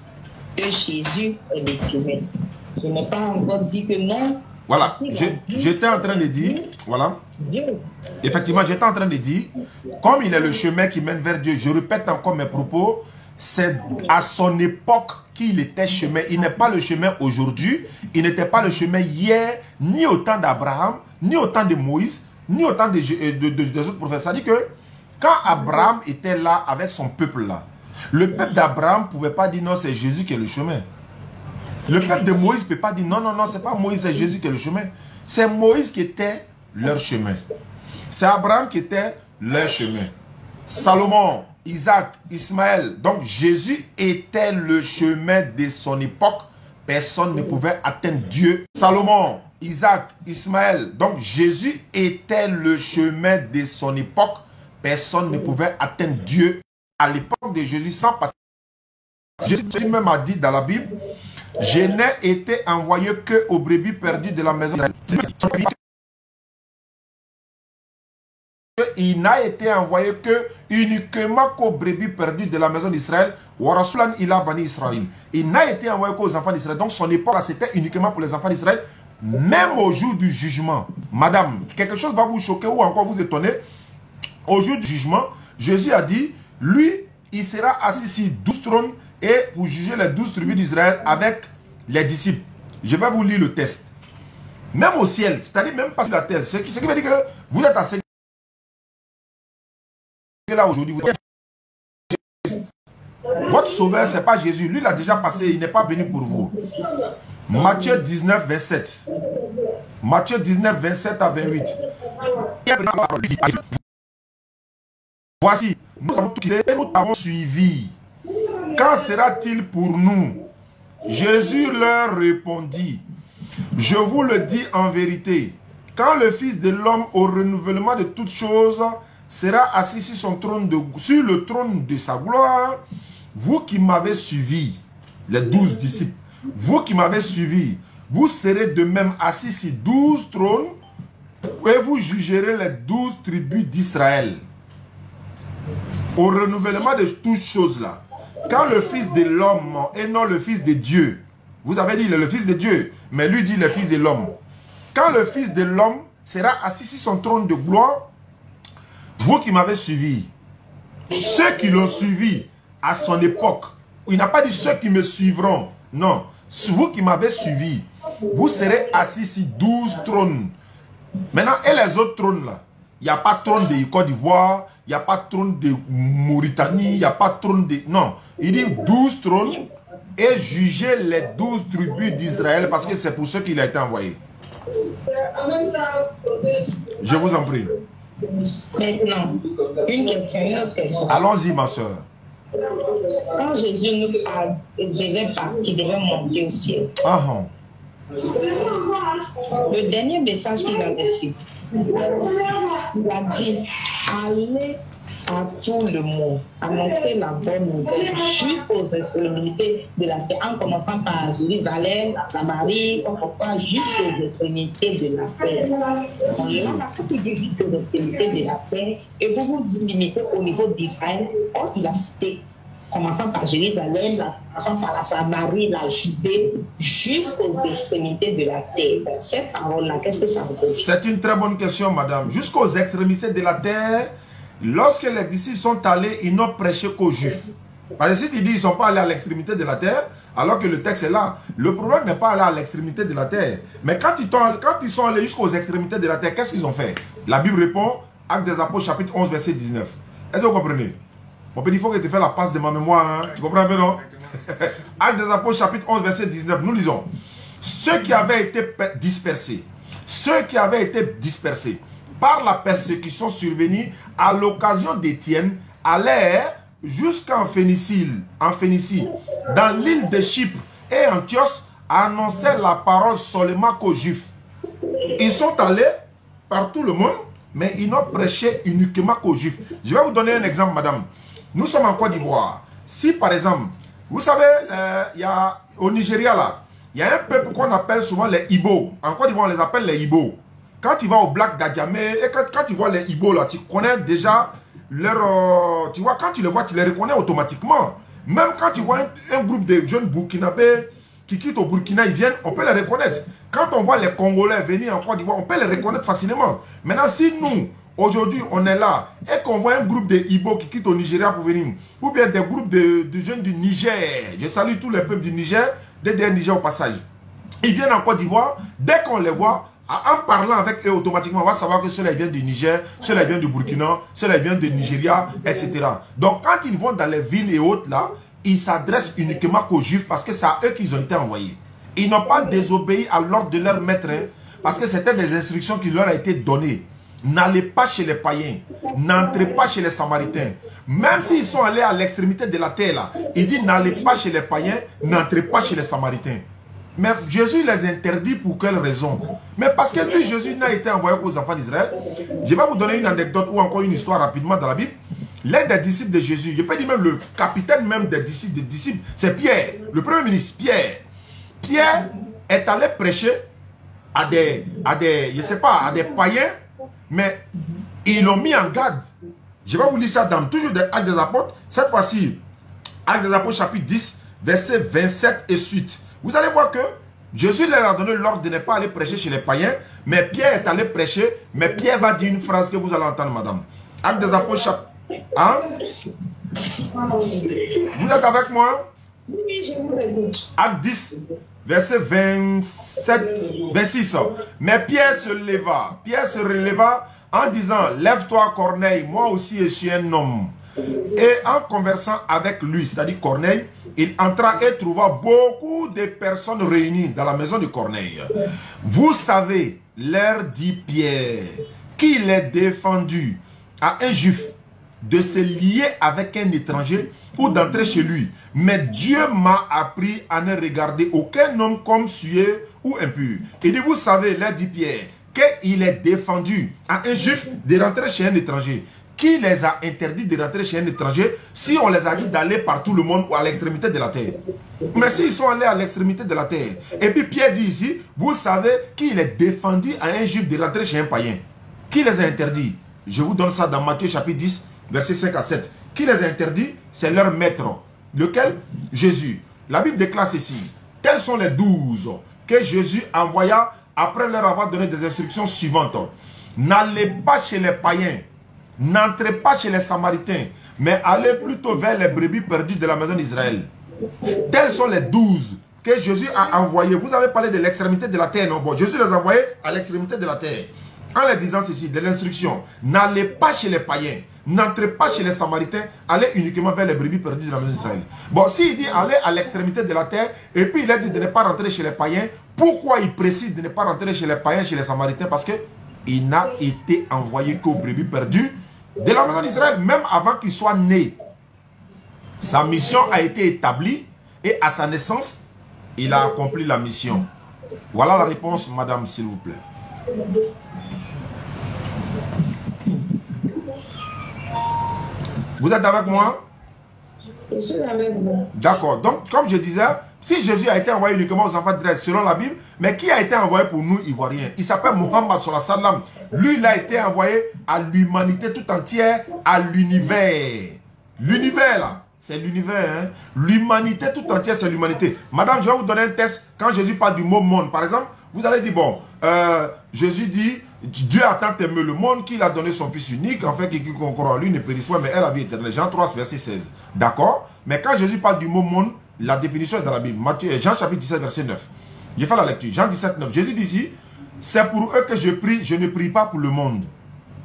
que Jésus est le chemin. Je n'ai pas encore dit que non. Voilà, j'étais en train de dire, voilà. Effectivement, j'étais en train de dire, comme il est le chemin qui mène vers Dieu, je répète encore mes propos, c'est à son époque qu'il était chemin. Il n'est pas le chemin aujourd'hui, il n'était pas le chemin hier, ni au temps d'Abraham, ni au temps de Moïse, ni au temps des autres prophètes. C'est-à-dire que quand Abraham était là avec son peuple là, le peuple d'Abraham ne pouvait pas dire non, c'est Jésus qui est le chemin. Le peuple de Moïse ne peut pas dire non, non, non, c'est pas Moïse, c'est Jésus qui est le chemin. C'est Moïse qui était leur chemin. C'est Abraham qui était leur chemin. Salomon, Isaac, Ismaël. Donc Jésus était le chemin de son époque. Personne ne pouvait atteindre Dieu. Salomon, Isaac, Ismaël. Donc Jésus était le chemin de son époque. Personne ne pouvait atteindre Dieu à l'époque de Jésus sans passer. Jésus même a dit dans la Bible, je n'ai été envoyé que aux brebis perdues de la maison d'Israël. Il n'a été envoyé que uniquement qu'aux brebis perdues de la maison d'Israël. Il n'a été envoyé qu'aux enfants d'Israël. Donc son époque, c'était uniquement pour les enfants d'Israël. Même au jour du jugement. Madame, quelque chose va vous choquer ou encore vous étonner. Au jour du jugement, Jésus a dit, lui, il sera assis sur 12 trônes et vous jugez les 12 tribus d'Israël avec les disciples. Je vais vous lire le texte. Même au ciel, c'est-à-dire même pas sur la terre. Ce qui veut dire que vous êtes assis là aujourd'hui. Votre sauveur, ce n'est pas Jésus. Lui, il a déjà passé. Il n'est pas venu pour vous. Matthieu 19, 27. Matthieu 19, 27 à 28. Voici, nous avons suivi. Quand sera-t-il pour nous? Jésus leur répondit, je vous le dis en vérité, quand le Fils de l'homme au renouvellement de toutes choses sera assis sur le trône de sa gloire, vous qui m'avez suivi, les 12 disciples, vous qui m'avez suivi, vous serez de même assis sur 12 trônes et vous jugerez les 12 tribus d'Israël. Au renouvellement de toutes choses là, quand le Fils de l'homme et non le Fils de Dieu, vous avez dit il est le Fils de Dieu, mais lui dit le Fils de l'homme. Quand le Fils de l'homme sera assis sur son trône de gloire, vous qui m'avez suivi, ceux qui l'ont suivi à son époque, il n'a pas dit ceux qui me suivront, non, vous qui m'avez suivi, vous serez assis sur 12 trônes. Maintenant, et les autres trônes là, il n'y a pas de trône de Côte d'Ivoire, il n'y a pas de trône de Mauritanie, il n'y a pas de trône de... Non, il dit 12 trônes et juger les 12 tribus d'Israël parce que c'est pour ceux qu'il a été envoyé. Je vous en prie. Maintenant, une autre question. Allons-y, ma soeur. Quand Jésus devait partir, il devait monter au ciel. Le dernier message qu'il a reçu, il a dit, allez à tout le monde, annoncer la bonne nouvelle jusqu'aux extrémités de la terre, en commençant par Jérusalem, Samarie, jusqu'aux extrémités de la terre. On dit jusqu'aux extrémités de la terre, et vous vous limitez au niveau d'Israël. Or, il a cité commençant par Jérusalem, passant par la Samarie, la Judée, jusqu'aux extrémités de la terre. Donc, cette parole-là, qu'est-ce que ça veut dire? C'est une très bonne question, madame. Jusqu'aux extrémités de la terre, lorsque les disciples sont allés, ils n'ont prêché qu'aux Juifs. Parce que si tu dis qu'ils ne sont pas allés à l'extrémité de la terre, alors que le texte est là, le problème n'est pas aller à l'extrémité de la terre. Mais quand ils sont allés jusqu'aux extrémités de la terre, qu'est-ce qu'ils ont fait? La Bible répond, Actes des Apôtres, chapitre 11, verset 19. Est-ce que vous comprenez? Mon petit, il faut que tu fasses la passe de ma mémoire. Hein? Tu comprends un peu, non? Actes des Apôtres, chapitre 11, verset 19. Nous lisons. Ceux qui avaient été dispersés, par la persécution survenue à l'occasion d'Étienne, allèrent jusqu'en Phénicie, dans l'île de Chypre et Antioche, annoncer la parole seulement qu'aux Juifs. Ils sont allés par tout le monde, mais ils n'ont prêché uniquement qu'aux Juifs. Je vais vous donner un exemple, madame. Nous sommes en Côte d'Ivoire. Si par exemple, vous savez, au Nigeria là, il y a un peuple qu'on appelle souvent les Ibo. En Côte d'Ivoire, on les appelle les Ibo. Quand tu vas au Black d'Adjamé, et quand tu vois les Ibo là, tu connais déjà leur... tu vois, quand tu les vois, tu les reconnais automatiquement. Même quand tu vois un groupe de jeunes Burkinabés qui quittent au Burkina, ils viennent, on peut les reconnaître. Quand on voit les Congolais venir en Côte d'Ivoire, on peut les reconnaître facilement. Maintenant, si nous, aujourd'hui, on est là, et qu'on voit un groupe de Ibo qui quittent au Nigeria pour venir, ou bien des groupes de jeunes du Niger, je salue tous les peuples du Niger, des Niger au passage. Ils viennent en Côte d'Ivoire, dès qu'on les voit, en parlant avec eux automatiquement, on va savoir que ceux-là viennent du Niger, ceux-là viennent du Burkina, ceux-là viennent du Nigeria, etc. Donc quand ils vont dans les villes et autres là, ils s'adressent uniquement qu'aux Juifs parce que c'est à eux qu'ils ont été envoyés. Ils n'ont pas désobéi à l'ordre de leur maître parce que c'était des instructions qui leur ont été données. N'allez pas chez les païens, n'entrez pas chez les Samaritains. Même s'ils sont allés à l'extrémité de la terre là, il dit n'allez pas chez les païens, n'entrez pas chez les Samaritains. Mais Jésus les interdit pour quelle raison? Mais parce que lui, Jésus n'a été envoyé qu'aux enfants d'Israël. Je vais vous donner une anecdote ou encore une histoire rapidement dans la Bible. L'un des disciples de Jésus, je peux dire même le capitaine même des disciples, c'est Pierre, le premier ministre, Pierre. Pierre est allé prêcher à des je sais pas, à des païens, mais ils l'ont mis en garde. Je vais vous lire ça dans toujours des Actes des Apôtres. Cette fois-ci, Actes des Apôtres chapitre 10, verset 27 et suite. Vous allez voir que Jésus leur a donné l'ordre de ne pas aller prêcher chez les païens, mais Pierre est allé prêcher, mais Pierre va dire une phrase que vous allez entendre, madame. Actes des Apôtres chapitre... Hein? Vous êtes avec moi? Oui, je vous écoute. Acte 10, verset 27, 26. Mais Pierre se releva en disant, lève-toi Corneille, moi aussi je suis un homme. Et en conversant avec lui, c'est-à-dire Corneille, il entra et trouva beaucoup de personnes réunies dans la maison de Corneille. Vous savez, leur dit Pierre, qu'il est défendu à un juif de se lier avec un étranger ou d'entrer chez lui. Mais Dieu m'a appris à ne regarder aucun homme comme sué ou impur. Il dit, vous savez, leur dit Pierre, qu'il est défendu à un juif de rentrer chez un étranger. Qui les a interdits de rentrer chez un étranger si on les a dit d'aller par tout le monde ou à l'extrémité de la terre? Mais s'ils sont allés à l'extrémité de la terre, et puis Pierre dit ici, vous savez qu'il est défendu à un juif de rentrer chez un païen. Qui les a interdits? Je vous donne ça dans Matthieu chapitre 10, versets 5 à 7. Qui les a interdits? C'est leur maître. Lequel? Jésus. La Bible déclare ceci. Tels sont les 12 que Jésus envoya après leur avoir donné des instructions suivantes. N'allez pas chez les païens. N'entrez pas chez les Samaritains, mais allez plutôt vers les brebis perdues de la maison d'Israël. Tels sont les 12 que Jésus a envoyés. Vous avez parlé de l'extrémité de la terre, non? Bon, Jésus les a envoyés à l'extrémité de la terre. En leur disant ceci, de l'instruction, n'allez pas chez les païens, n'entrez pas chez les Samaritains, allez uniquement vers les brebis perdues de la maison d'Israël. Bon, s'il dit allez à l'extrémité de la terre, et puis il a dit de ne pas rentrer chez les païens, pourquoi il précise de ne pas rentrer chez les païens, chez les Samaritains? Parce qu'il n'a été envoyé qu'aux brebis perdues de la maison d'Israël, même avant qu'il soit né. Sa mission a été établie et à sa naissance, il a accompli la mission. Voilà la réponse, madame, s'il vous plaît. Vous êtes avec moi? Je suis avec vous. D'accord. Donc, comme je disais, si Jésus a été envoyé uniquement aux enfants d'Israël selon la Bible, mais qui a été envoyé pour nous, Ivoiriens? Il s'appelle Mohammed sallallahu alayhi wa sallam. Lui, il a été envoyé à l'humanité tout entière, à l'univers. L'univers, là. c'est l'univers. Hein. L'humanité tout entière, c'est l'humanité. Madame, je vais vous donner un test. Quand Jésus parle du mot monde, par exemple, vous allez dire, bon, Jésus dit, Dieu a tant aimé le monde qu'il a donné son Fils unique, en fait, qui croit en lui ne périsse pas, mais elle a la vie éternelle. Jean 3, verset 16. D'accord? Mais quand Jésus parle du mot monde, la définition est dans la Bible. Jean chapitre 17, verset 9. Je fais la lecture. Jean 17, 9. Jésus dit ici, c'est pour eux que je prie, je ne prie pas pour le monde.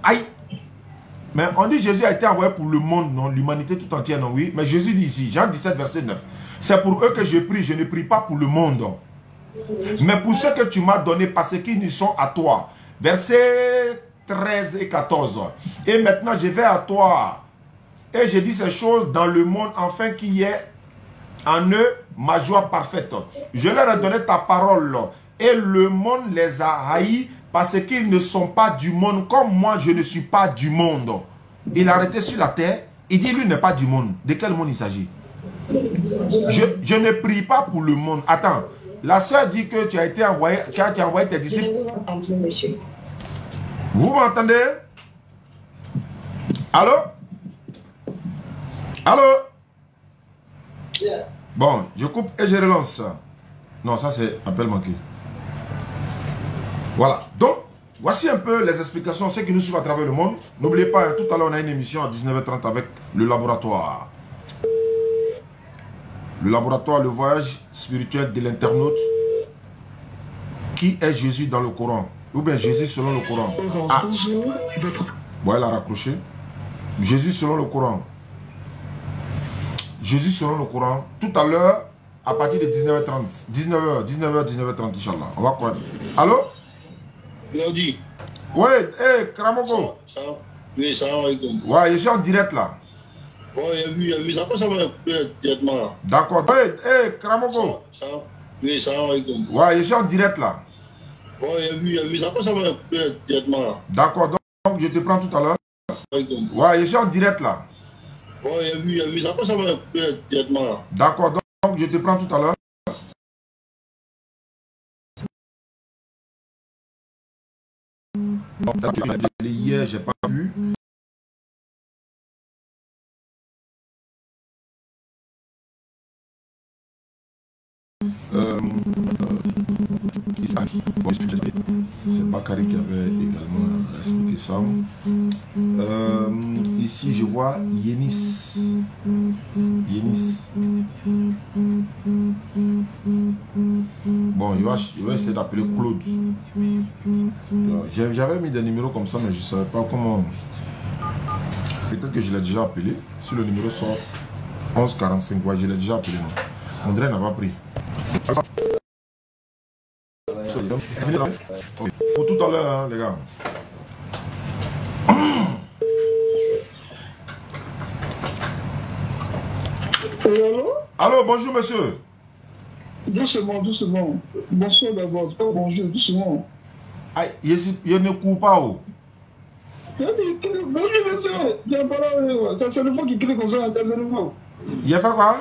Aïe! Mais on dit Jésus a été envoyé pour le monde, non? L'humanité tout entière, non? Oui. Mais Jésus dit ici, Jean 17, verset 9. C'est pour eux que je prie, je ne prie pas pour le monde. Mais pour ceux que tu m'as donné, parce qu'ils sont à toi. Versets 13 et 14. Et maintenant, je vais à toi. Et je dis ces choses dans le monde, afin qu'il y ait en eux ma joie parfaite. Je leur ai donné ta parole. Et le monde les a haïs parce qu'ils ne sont pas du monde, comme moi je ne suis pas du monde. Il a arrêté sur la terre. Il dit lui n'est pas du monde. De quel monde il s'agit? Je ne prie pas pour le monde. Attends. La sœur dit que tu as été envoyé, tu as envoyé tes disciples. Vous m'entendez? Allô? Allô? Bon, je coupe et je relance. Non, ça c'est appel manqué. Voilà. Donc, voici un peu les explications, ceux qui nous suivent à travers le monde. N'oubliez pas, tout à l'heure on a une émission à 19h30 avec le laboratoire. Le laboratoire, le voyage spirituel de l'internaute. Qui est Jésus dans le Coran? Ou bien Jésus selon le Coran? Ah. Bon, elle a raccroché. Jésus selon le Coran. Jésus selon le Coran. Tout à l'heure, à partir de 19h30. 19h30, Inch'Allah. On va quoi? Allô? Claudie. Ouais, hé, Kramoko. Oui, salam alaikum. Ouais, je suis en direct là. Bon, il y a vu. Ça peut savoir directement. D'accord. Hé, Kramoko. Oui, salam alaikum. Ouais, je suis en direct là. Bon, il y a vu. Ça peut savoir directement. D'accord, donc je te prends tout à l'heure. Ouais, je suis en direct là. Bon, il y a vu. Ça peut savoir directement. D'accord, donc je te prends tout à l'heure. Hier, j'ai pas vu. C'est Bakary qui avait également expliqué ça. Ici, je vois Yenis. Bon, il va essayer d'appeler Claude. J'avais mis des numéros comme ça, mais je ne savais pas comment. Peut-être que je l'ai déjà appelé. Si le numéro sort 1145, ouais, je l'ai déjà appelé. Non. André n'a pas pris. Pour tout à l'heure, hein, les gars. Allô? Allô, bonjour monsieur. Doucement, doucement. Bonsoir d'abord. Bonjour, doucement. Aïe, je ne cours pas. Oh. Bonjour monsieur. C'est le faux qui crie comme ça. C'est le faux. Il a fait quoi?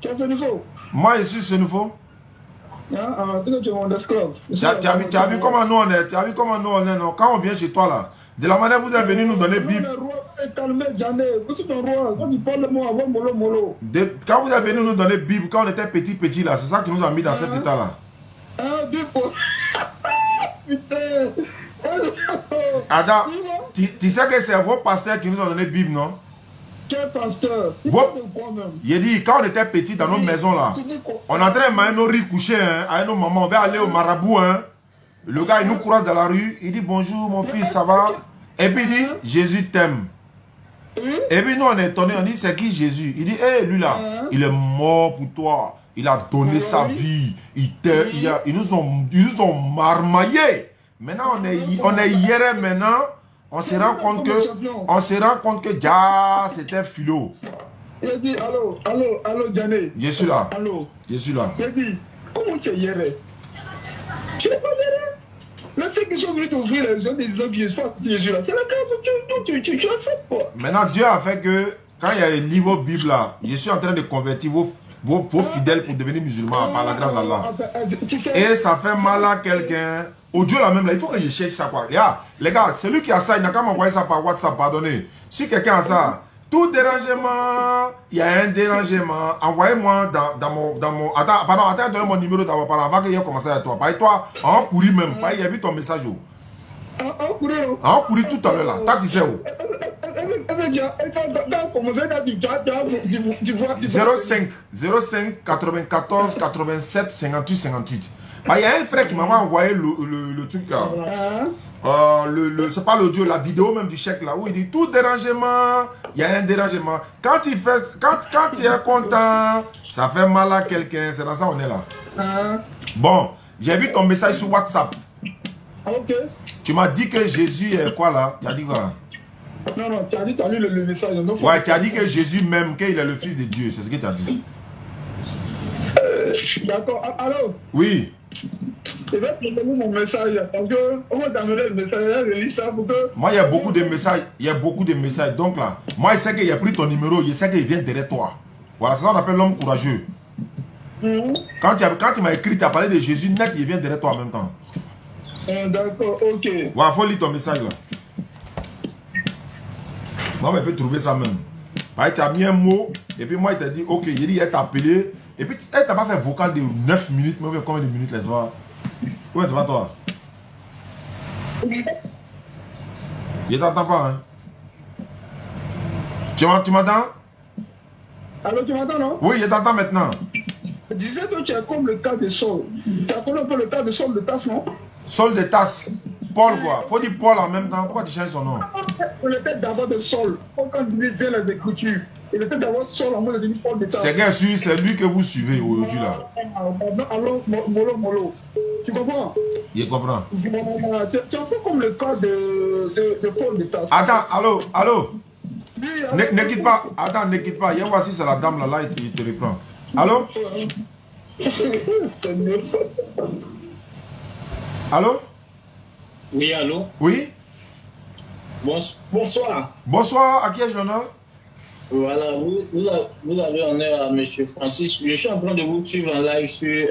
C'est le faux. Moi, je suis ce nouveau. Ah, tu es mon esclave. Tu as vu comment nous on est? Tu as vu comment nous on est, non? Quand on vient chez toi là, de la manière vous êtes venu nous donner Bible. Quand vous êtes venu nous donner Bible, quand on était petit là, c'est ça qui nous a mis dans cet état là. Ah, Bible. Putain. Adam, tu sais que c'est vos pasteurs qui nous ont donné Bible, non? Quel pasteur? Il dit, quand on était petit dans nos maisons là, on entrait à manger nos riz couchés, hein, avec nos mamans, on va aller au marabout, hein. Le gars il nous croise dans la rue, il dit bonjour mon fils, ça va? Et puis il dit, Jésus t'aime. Et puis nous on est étonnés, on dit c'est qui Jésus? Il dit, hé lui là, il est mort pour toi, il a donné sa vie, ils nous ont marmaillés. Maintenant on est hier maintenant. On se rend compte que ja, c'était philo. Il a dit allô, Djané. Je suis là. Allô. Je suis là. Il a dit, comment tu es hier? Tu n'es pas hier. Le fait qu'ils sont venus t'ouvrir les yeux des hommes qui sont Jésus là, c'est la case que tu acceptes quoi. Maintenant, Dieu a fait que quand il y a un livre Bible là, je suis en train de convertir vos fidèles pour devenir musulmans par la grâce d'Allah. Et ça fait mal à quelqu'un. Audio là même là, il faut que je cherche ça quoi. Les gars, celui qui a ça, il n'a qu'à m'envoyer ça par WhatsApp, pardonnez. Si quelqu'un a ça, Tout dérangement, il y a un dérangement. Envoyez-moi dans mon... Attends, pardon, attends, donne mon numéro d'abord, avant que je commence à toi. Par toi, en courir même, il y a vu ton message. En courir tout à l'heure là. T'as dit ça où? 05 94 87 58 58. Il y a un frère qui m'a envoyé le truc là. C'est pas l'audio, la vidéo même du chèque là où il dit tout dérangement, il y a un dérangement. Quand il est content, ça fait mal à quelqu'un. C'est dans ça on est là. Bon, j'ai vu ton message sur WhatsApp. Ok. Tu m'as dit que Jésus est quoi là? Tu as dit quoi? Non, tu as dit, tu as lu le message. Ouais, tu as dit que Jésus même, qu'il est le fils de Dieu. C'est ce que tu as dit. D'accord. Allô? Oui. Je vais te donner mon message. Parce que, on va t'amener le message. Je lis ça pour que... Moi, il y a beaucoup de messages. Il y a beaucoup de messages. Donc là, moi, je sais qu'il a pris ton numéro. Je sais qu'il vient derrière toi. Voilà, c'est ça qu'on appelle l'homme courageux. Quand tu m'as écrit, tu as parlé de Jésus, net, il vient derrière toi en même temps. D'accord, ok. Ouais, faut lire ton message là. Moi, je peux trouver ça même. Pareil, tu as mis un mot, et puis moi, il t'a dit, ok, il dit, elle t'a appelé, et puis elle t'a pas fait vocal de 9 minutes, mais combien de minutes, laisse voir. Ouais, c'est pas toi. Je t'entends pas, hein. Tu m'entends? Alors, tu m'entends, non? Oui, je t'entends maintenant. Je disais que tu es comme le cas de Saul. Tu as connu un peu le cas de Saul de Tasse, non? Saul de Tasse. Paul, quoi. Faut dire Paul en même temps. Pourquoi tu changes son nom? Il était d'abord de Saul. Quand il vient les Écritures, il était d'abord Saul en mode de Paul de Tasse. C'est bien sûr, c'est lui que vous suivez aujourd'hui là. Alors, Molo. Tu comprends? Je comprends. Tu es un peu comme le cas de Paul de Tasse. Attends, allô? Oui, Ne quitte pas. Attends, ne quitte pas. Il y a voici, c'est la dame là, il te reprend. Allô? Allô? Oui, allô? Oui? Bonsoir. Bonsoir, à qui ai-je l'honneur? Voilà, vous avez honneur à M. Francis. Je suis en train de vous suivre en live sur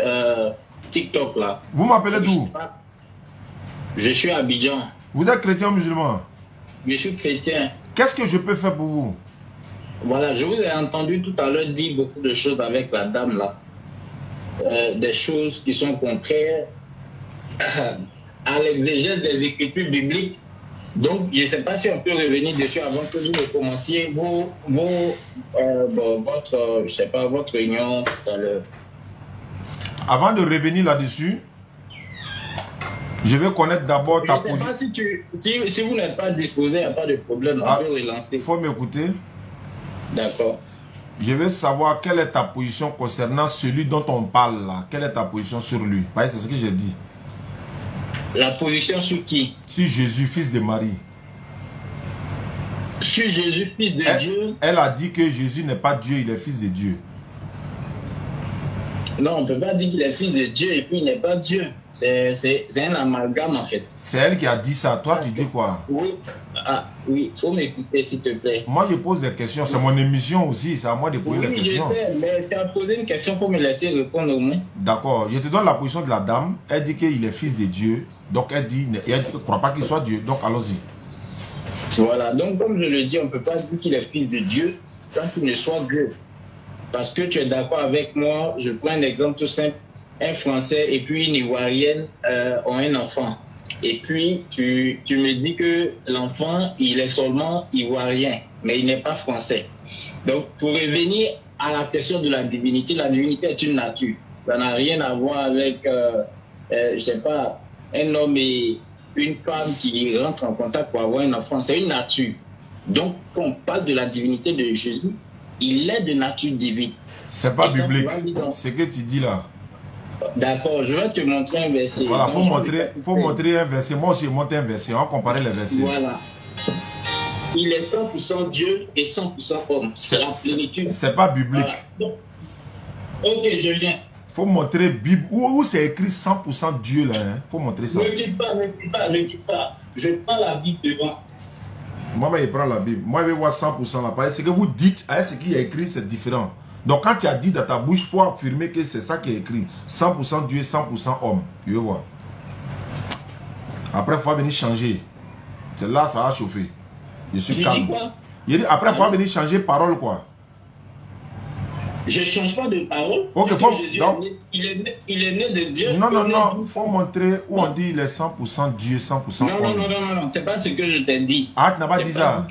TikTok là. Vous m'appelez d'où? Je suis à Abidjan. Vous êtes chrétien ou musulman? Je suis chrétien. Qu'est-ce que je peux faire pour vous? Voilà, je vous ai entendu tout à l'heure dire beaucoup de choses avec la dame là. Des choses qui sont contraires à l'exégèse des écritures bibliques. Donc, je ne sais pas si on peut revenir dessus avant que vous ne commenciez votre réunion tout à l'heure. Avant de revenir là-dessus, je vais connaître d'abord ta position. Si vous n'êtes pas disposé, il n'y a pas de problème, on peut relancer. Il faut m'écouter. D'accord. Je veux savoir quelle est ta position concernant celui dont on parle là. Quelle est ta position sur lui? C'est ce que j'ai dit. La position sur qui? Sur Jésus, fils de Marie. Sur Jésus, fils de Dieu? Elle a dit que Jésus n'est pas Dieu, il est fils de Dieu. Non, on ne peut pas dire qu'il est fils de Dieu et puis il n'est pas Dieu. C'est un amalgame en fait. C'est elle qui a dit ça. Toi, tu dis quoi? Oui. Oui, il faut m'écouter s'il te plaît. Moi, je pose des questions. C'est mon émission aussi. C'est à moi de poser des questions. Oui, je sais, mais tu as posé une question pour me laisser répondre au moins. D'accord. Je te donne la position de la dame. Elle dit qu'il est fils de Dieu. Donc, elle dit qu'elle ne croit pas qu'il soit Dieu. Donc, allons-y. Voilà. Donc, comme je le dis, on ne peut pas dire qu'il est fils de Dieu tant qu'il ne soit Dieu. Parce que tu es d'accord avec moi, je prends un exemple tout simple. Un Français et puis une Ivoirienne ont un enfant. Et puis, tu me dis que l'enfant, il est seulement ivoirien, mais il n'est pas français. Donc, pour revenir à la question de la divinité est une nature. Ça n'a rien à voir avec, je ne sais pas, un homme et une femme qui rentrent en contact pour avoir un enfant. C'est une nature. Donc, quand on parle de la divinité de Jésus, il est de nature divine. C'est pas biblique. C'est ce que tu dis là. D'accord, je vais te montrer un verset. Voilà, faut montrer un verset. Moi aussi, je montre un verset. On va comparer les versets. Voilà. Il est 100% Dieu et 100% homme. C'est la plénitude. C'est pas biblique. Voilà. Ok, je viens. Faut montrer Bible. Où c'est écrit 100% Dieu là. Faut montrer ça. Ne quitte pas. Je prends la Bible devant. Moi, je prends la Bible. Moi, je vais voir 100% là. Ce que vous dites, ce qu'il y a écrit, c'est différent. Donc, quand tu as dit dans ta bouche, il faut affirmer que c'est ça qui est écrit. 100% Dieu, 100% homme. Tu veux voir. Après, il faut venir changer. C'est là, ça va chauffer. Je suis calme. Il dit, après, il faut venir changer parole, quoi. Je ne change pas de parole. Ok, Jésus il est né de Dieu. Non, non, non. Il faut montrer où on dit il est 100% Dieu, 100% homme. Non. C'est pas ce que je t'ai dit. Ah, tu n'as pas dit ça.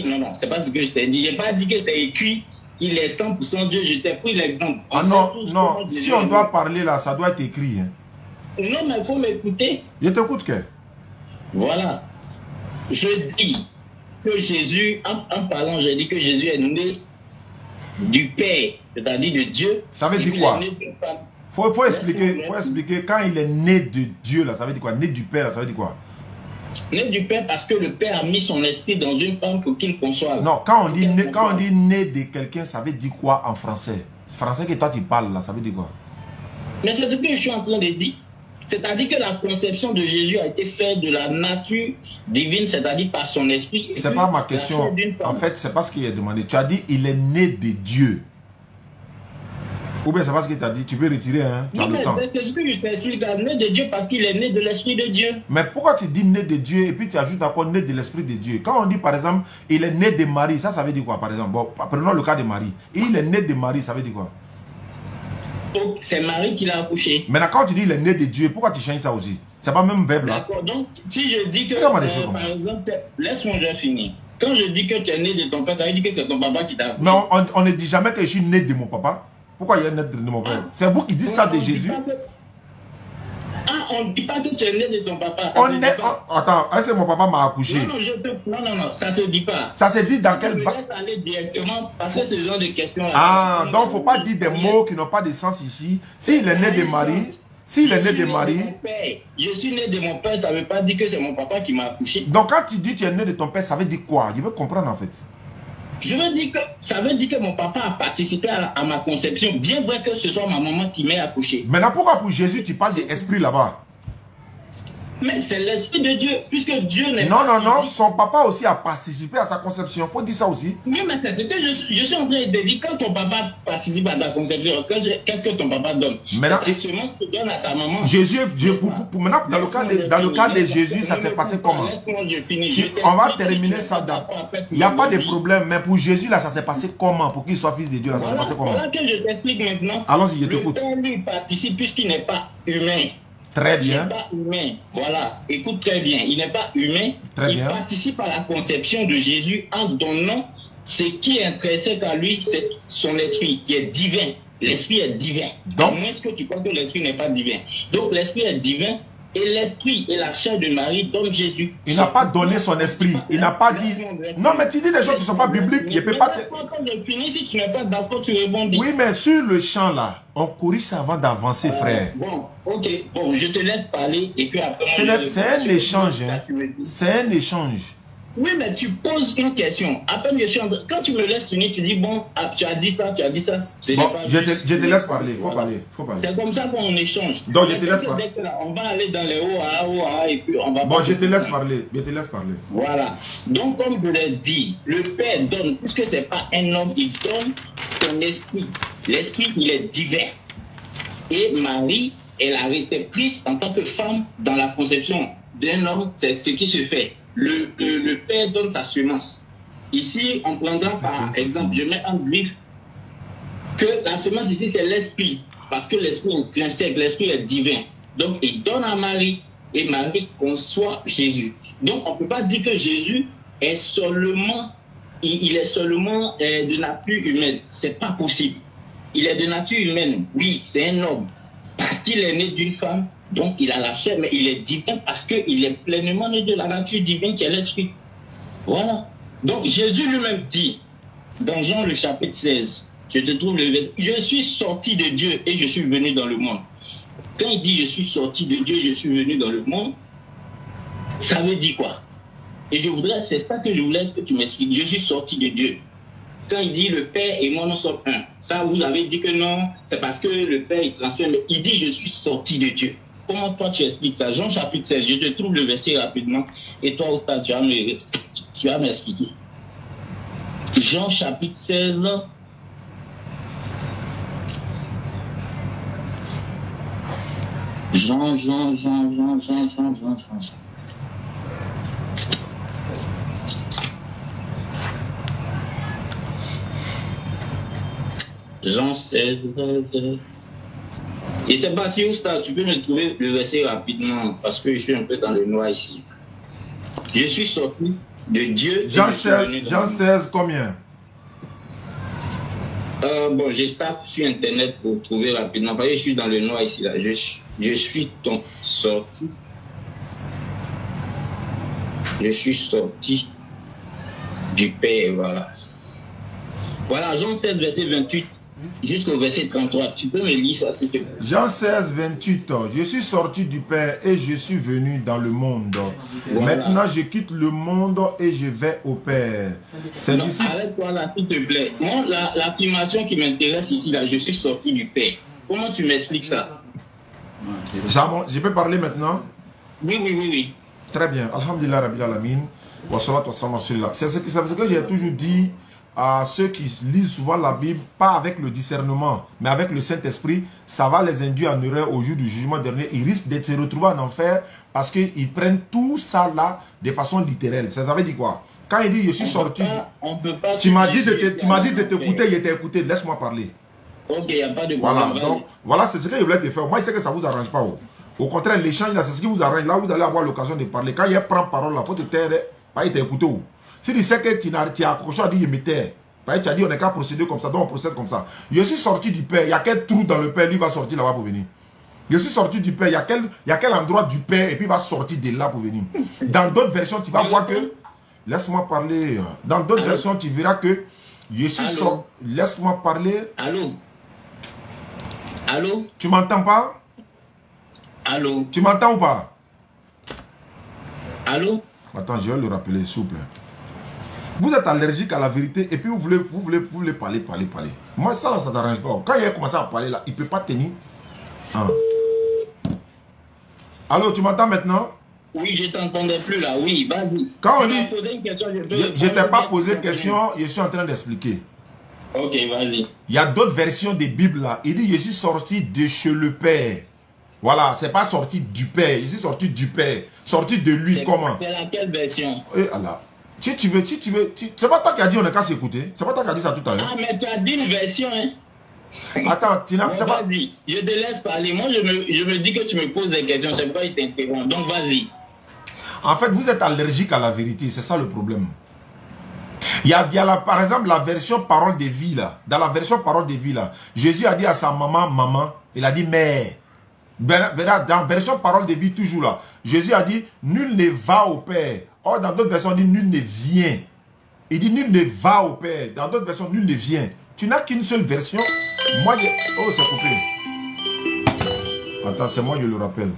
Non, c'est pas ce que je t'ai dit. Je n'ai pas dit que tu as écrit il est 100% Dieu. Je t'ai pris l'exemple. Ah non, non. Si on doit parler là, ça doit être écrit. Hein. Non, mais il faut m'écouter. Je t'écoute, que? Voilà. Je dis que Jésus, en parlant, je dis que Jésus est né du Père, c'est-à-dire de Dieu. Ça veut dire quoi? Faut expliquer quand il est né de Dieu, là, ça veut dire quoi? Né du Père, là, ça veut dire quoi? Né du Père parce que le Père a mis son esprit dans une femme pour qu'il conçoive. Non, quand on dit né de quelqu'un, ça veut dire quoi en français? Français que toi tu parles là, ça veut dire quoi? Mais c'est ce que je suis en train de dire. C'est-à-dire que la conception de Jésus a été faite de la nature divine, c'est-à-dire par son esprit. C'est pas ma question. En fait, c'est pas ce qu'il a demandé. Tu as dit il est né de Dieu. Ou bien c'est pas ce qu'il t'a dit. Tu peux retirer, hein? Tu as le temps. C'est ce que je t'explique. Né de Dieu parce qu'il est né de l'esprit de Dieu. Mais pourquoi tu dis né de Dieu et puis tu ajoutes encore né de l'esprit de Dieu? Quand on dit par exemple il est né de Marie, ça veut dire quoi par exemple? Bon, prenons le cas de Marie. Il est né de Marie, ça veut dire quoi? C'est Marie qui l'a accouché. Maintenant, quand tu dis il est né de Dieu, pourquoi tu changes ça aussi? C'est pas même verbe là. D'accord, donc si je dis que, par exemple, laisse-moi je finir. Quand je dis que tu es né de ton père, ça veut dire que c'est ton papa qui t'a accouché. Non, on ne dit jamais que je suis né de mon papa. Pourquoi il est né de mon père? C'est vous qui dites ça de Jésus. On ne dit pas que tu es né de ton papa. Attends, est-ce que mon papa m'a accouché? Non, ça ne se dit pas. Ça se dit dans quel... Je me laisse aller directement parce que ce genre de questions-là... Ah, donc il ne faut pas dire des mots qui n'ont pas de sens ici. S'il est né de Marie... S'il est né de Marie... Je suis né de mon père, ça ne veut pas dire que c'est mon papa qui m'a accouché. Donc quand tu dis que tu es né de ton père, ça veut dire quoi? Je veux comprendre en fait. Je veux dire que ça veut dire que mon papa a participé à ma conception, bien vrai que ce soit ma maman qui m'ait accouché. Maintenant, pourquoi pour Jésus tu parles d'esprit là-bas? Mais c'est l'esprit de Dieu, puisque Dieu n'est pas... Non, son papa aussi a participé à sa conception. Il faut dire ça aussi. Oui, mais c'est ce que je suis en train de dire. Quand ton papa participe à ta conception, qu'est-ce que ton papa donne? Maintenant, la semence que donne à ta maman. Jésus, maintenant, dans le cas de Jésus, ça s'est passé comment? On va terminer ça. Il n'y a pas de problème, mais pour Jésus, là, ça s'est passé comment? Pour qu'il soit fils de Dieu, là, ça s'est passé comment? Voilà que je t'explique maintenant. Allons-y, je t'écoute. Le Père lui participe puisqu'il n'est pas humain. Très bien. Il n'est pas humain. Voilà. Écoute très bien. Il n'est pas humain. Il participe à la conception de Jésus en donnant ce qui est intrinsèque à lui, c'est son esprit qui est divin. L'esprit est divin. Donc, est-ce que tu crois que l'esprit n'est pas divin? Donc, l'esprit est divin et l'esprit et la chair de Marie donnent Jésus. Il n'a pas donné son esprit. Il n'a pas dit... Non, mais tu dis des choses qui ne sont pas bibliques. Il ne peut pas... Quand je finis, si tu n'es pas d'accord, tu rebondis. Oui, mais sur le champ là, on corrige ça avant d'avancer, frère. Bon, ok. Bon, je te laisse parler et puis après... C'est un échange. Hein. C'est un échange. Oui, mais tu poses une question. À peine je suis en train... Quand tu me laisses finir, tu dis, bon, tu as dit ça. Bon, je te laisse parler. Il faut parler. C'est comme ça qu'on échange. Donc, je te laisse parler. On va aller dans les OA et puis on va... Bon, je te laisse parler. Voilà. Donc, comme je l'ai dit, le Père donne, puisque ce n'est pas un homme, il donne son esprit. L'esprit, il est divin. Et Marie est la réceptrice en tant que femme dans la conception d'un homme. C'est ce qui se fait. Le Père donne sa semence. Ici, on prendra par exemple, je mets en griffe que la semence ici, c'est l'esprit. Parce que l'esprit est intrinsèque, l'esprit est divin. Donc, il donne à Marie et Marie conçoit Jésus. Donc, on ne peut pas dire que Jésus est seulement, il est seulement de nature humaine. Ce n'est pas possible. Il est de nature humaine. Oui, c'est un homme. Parce qu'il est né d'une femme. Donc, il a la chair, mais il est divin parce qu'il est pleinement né de la nature divine qui est l'esprit. Voilà. Donc, Jésus lui-même dit, dans Jean le chapitre 16, je te trouve le verset, je suis sorti de Dieu et je suis venu dans le monde. Quand il dit je suis sorti de Dieu, je suis venu dans le monde, ça veut dire quoi? Et c'est ça que je voulais que tu m'expliques. Je suis sorti de Dieu. Quand il dit le Père et moi nous sommes un, ça vous avez dit que non, c'est parce que le Père il transfère, mais il dit je suis sorti de Dieu. Comment toi tu expliques ça? Jean chapitre 16, je te trouve le verset rapidement et toi aussi tu vas m'expliquer. Jean chapitre 16. Jean. Jean 16. Et c'est pas si où ça, tu peux me trouver le verset rapidement parce que je suis un peu dans le noir ici. Je suis sorti de Dieu. Jean 16, combien? Bon, je tape sur internet pour trouver rapidement. Parce que je suis dans le noir ici. Là. Je suis sorti. Je suis sorti du Père. Voilà. Voilà, Jean 16, verset 28 jusqu'au verset 33. Tu peux me lire ça, s'il te plaît? Jean 16, 28. Je suis sorti du Père et je suis venu dans le monde. Voilà. Maintenant, je quitte le monde et je vais au Père. C'est ici. Arrête-toi là, s'il te plaît. Moi, l'affirmation qui m'intéresse ici, là, je suis sorti du Père. Comment tu m'expliques ça? Je peux parler maintenant? Oui. Très bien. Alhamdulillah Rabbil Alamin. C'est ce que j'ai toujours dit à ceux qui lisent souvent la Bible, pas avec le discernement, mais avec le Saint-Esprit. Ça va les induire en erreur au jour du jugement dernier. Ils risquent de se retrouver en enfer parce qu'ils prennent tout ça là de façon littérale. Ça veut dire quoi? Quand il dit je suis sorti, tu m'as dit de t'écouter, il t'a écouté. Laisse-moi parler. Ok, il n'y a pas de problème. Voilà, donc, voilà, c'est ce que je voulais te faire. Moi, je sais que ça ne vous arrange pas. Au contraire, l'échange, c'est ce qui vous arrange. Là, vous allez avoir l'occasion de parler. Quand il prend parole, il faut te taire. Il t'a écouté. Si tu sais que tu as accroché à dire, il me taire. Tu as dit, on n'est qu'à procéder comme ça, donc on procède comme ça. Je suis sorti du Père. Il y a quel trou dans le Père, lui va sortir là-bas pour venir. Je suis sorti du Père. Il y a quel endroit du Père, et puis il va sortir de là pour venir. Dans d'autres versions, tu vas voir que... Laisse-moi parler. Dans d'autres versions, tu verras que je suis sorti... Laisse-moi parler. Allô? Tu m'entends pas? Allô? Tu m'entends ou pas? Allô? Attends, je vais le rappeler, s'il vous plaît. Vous êtes allergique à la vérité et puis vous voulez parler. Moi, ça, là, ça ne t'arrange pas. Quand il a commencé à parler, là, il ne peut pas tenir. Hein. Allô, tu m'entends maintenant? Oui, je t'entendais plus là. Oui, vas-y. Quand on dit... Je ne t'ai pas posé de question, je suis en train d'expliquer. Ok, vas-y. Il y a d'autres versions des Bibles là. Il dit, je suis sorti de chez le Père. Voilà, c'est pas sorti du Père. Je suis sorti du Père. Sorti de lui, comment? C'est laquelle version? Et Allah. Si tu veux, c'est pas toi qui as dit on est qu'à s'écouter. C'est pas toi qui as dit ça tout à l'heure. Ah, mais tu as dit une version, hein? Attends, tu n'as pas... Vas-y, je te laisse parler. Moi, je me dis que tu me poses des questions. Je ne sais pas, il t'interrompt. Donc, vas-y. En fait, vous êtes allergique à la vérité. C'est ça le problème. Il y a par exemple, la version parole de vie, là. Dans la version parole de vie, là, Jésus a dit à sa maman. Il a dit, mère. Dans la version parole de vie, toujours là, Jésus a dit, nul ne va au Père. Or, dans d'autres versions, on dit, nul ne vient. Il dit, nul ne va au Père. Dans d'autres versions, nul ne vient. Tu n'as qu'une seule version. Moi, oh, c'est coupé. Attends, c'est moi, je le rappelle.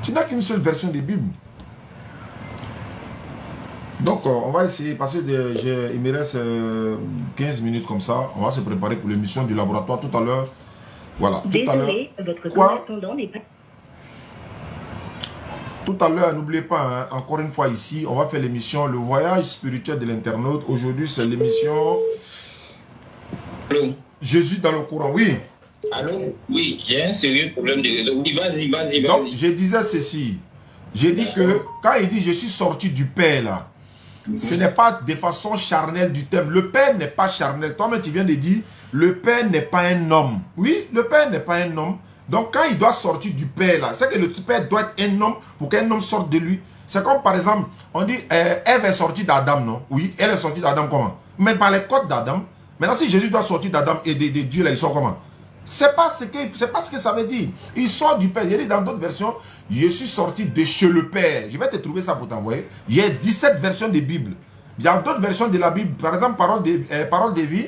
Tu n'as qu'une seule version des Bibles. Donc, on va essayer, parce que il me reste 15 minutes comme ça. On va se préparer pour l'émission du laboratoire tout à l'heure. Voilà, tout à l'heure. Quoi? Tout à l'heure, n'oubliez pas, hein, encore une fois ici, on va faire l'émission Le Voyage spirituel de l'internaute. Aujourd'hui, c'est l'émission Jésus dans le courant. Oui. Allô? Oui, j'ai un sérieux problème de réseau. Oui, vas-y. Donc, je disais ceci. J'ai dit que, quand il dit je suis sorti du Père, là, ce n'est pas de façon charnelle du terme. Le Père n'est pas charnel. Toi-même, tu viens de dire, le Père n'est pas un homme. Oui, le Père n'est pas un homme. Donc, quand il doit sortir du Père, là, c'est que le Père doit être un homme pour qu'un homme sorte de lui. C'est comme, par exemple, on dit, Ève est sortie d'Adam, non? Oui, elle est sortie d'Adam comment? Mais par les codes d'Adam. Maintenant, si Jésus doit sortir d'Adam et de Dieu, là, il sort comment? C'est pas ce que ça veut dire. Il sort du Père. Il dit dans d'autres versions, je suis sorti de chez le Père. Je vais te trouver ça pour t'envoyer. Il y a 17 versions de Bible. Il y a d'autres versions de la Bible. Par exemple, parole de vie.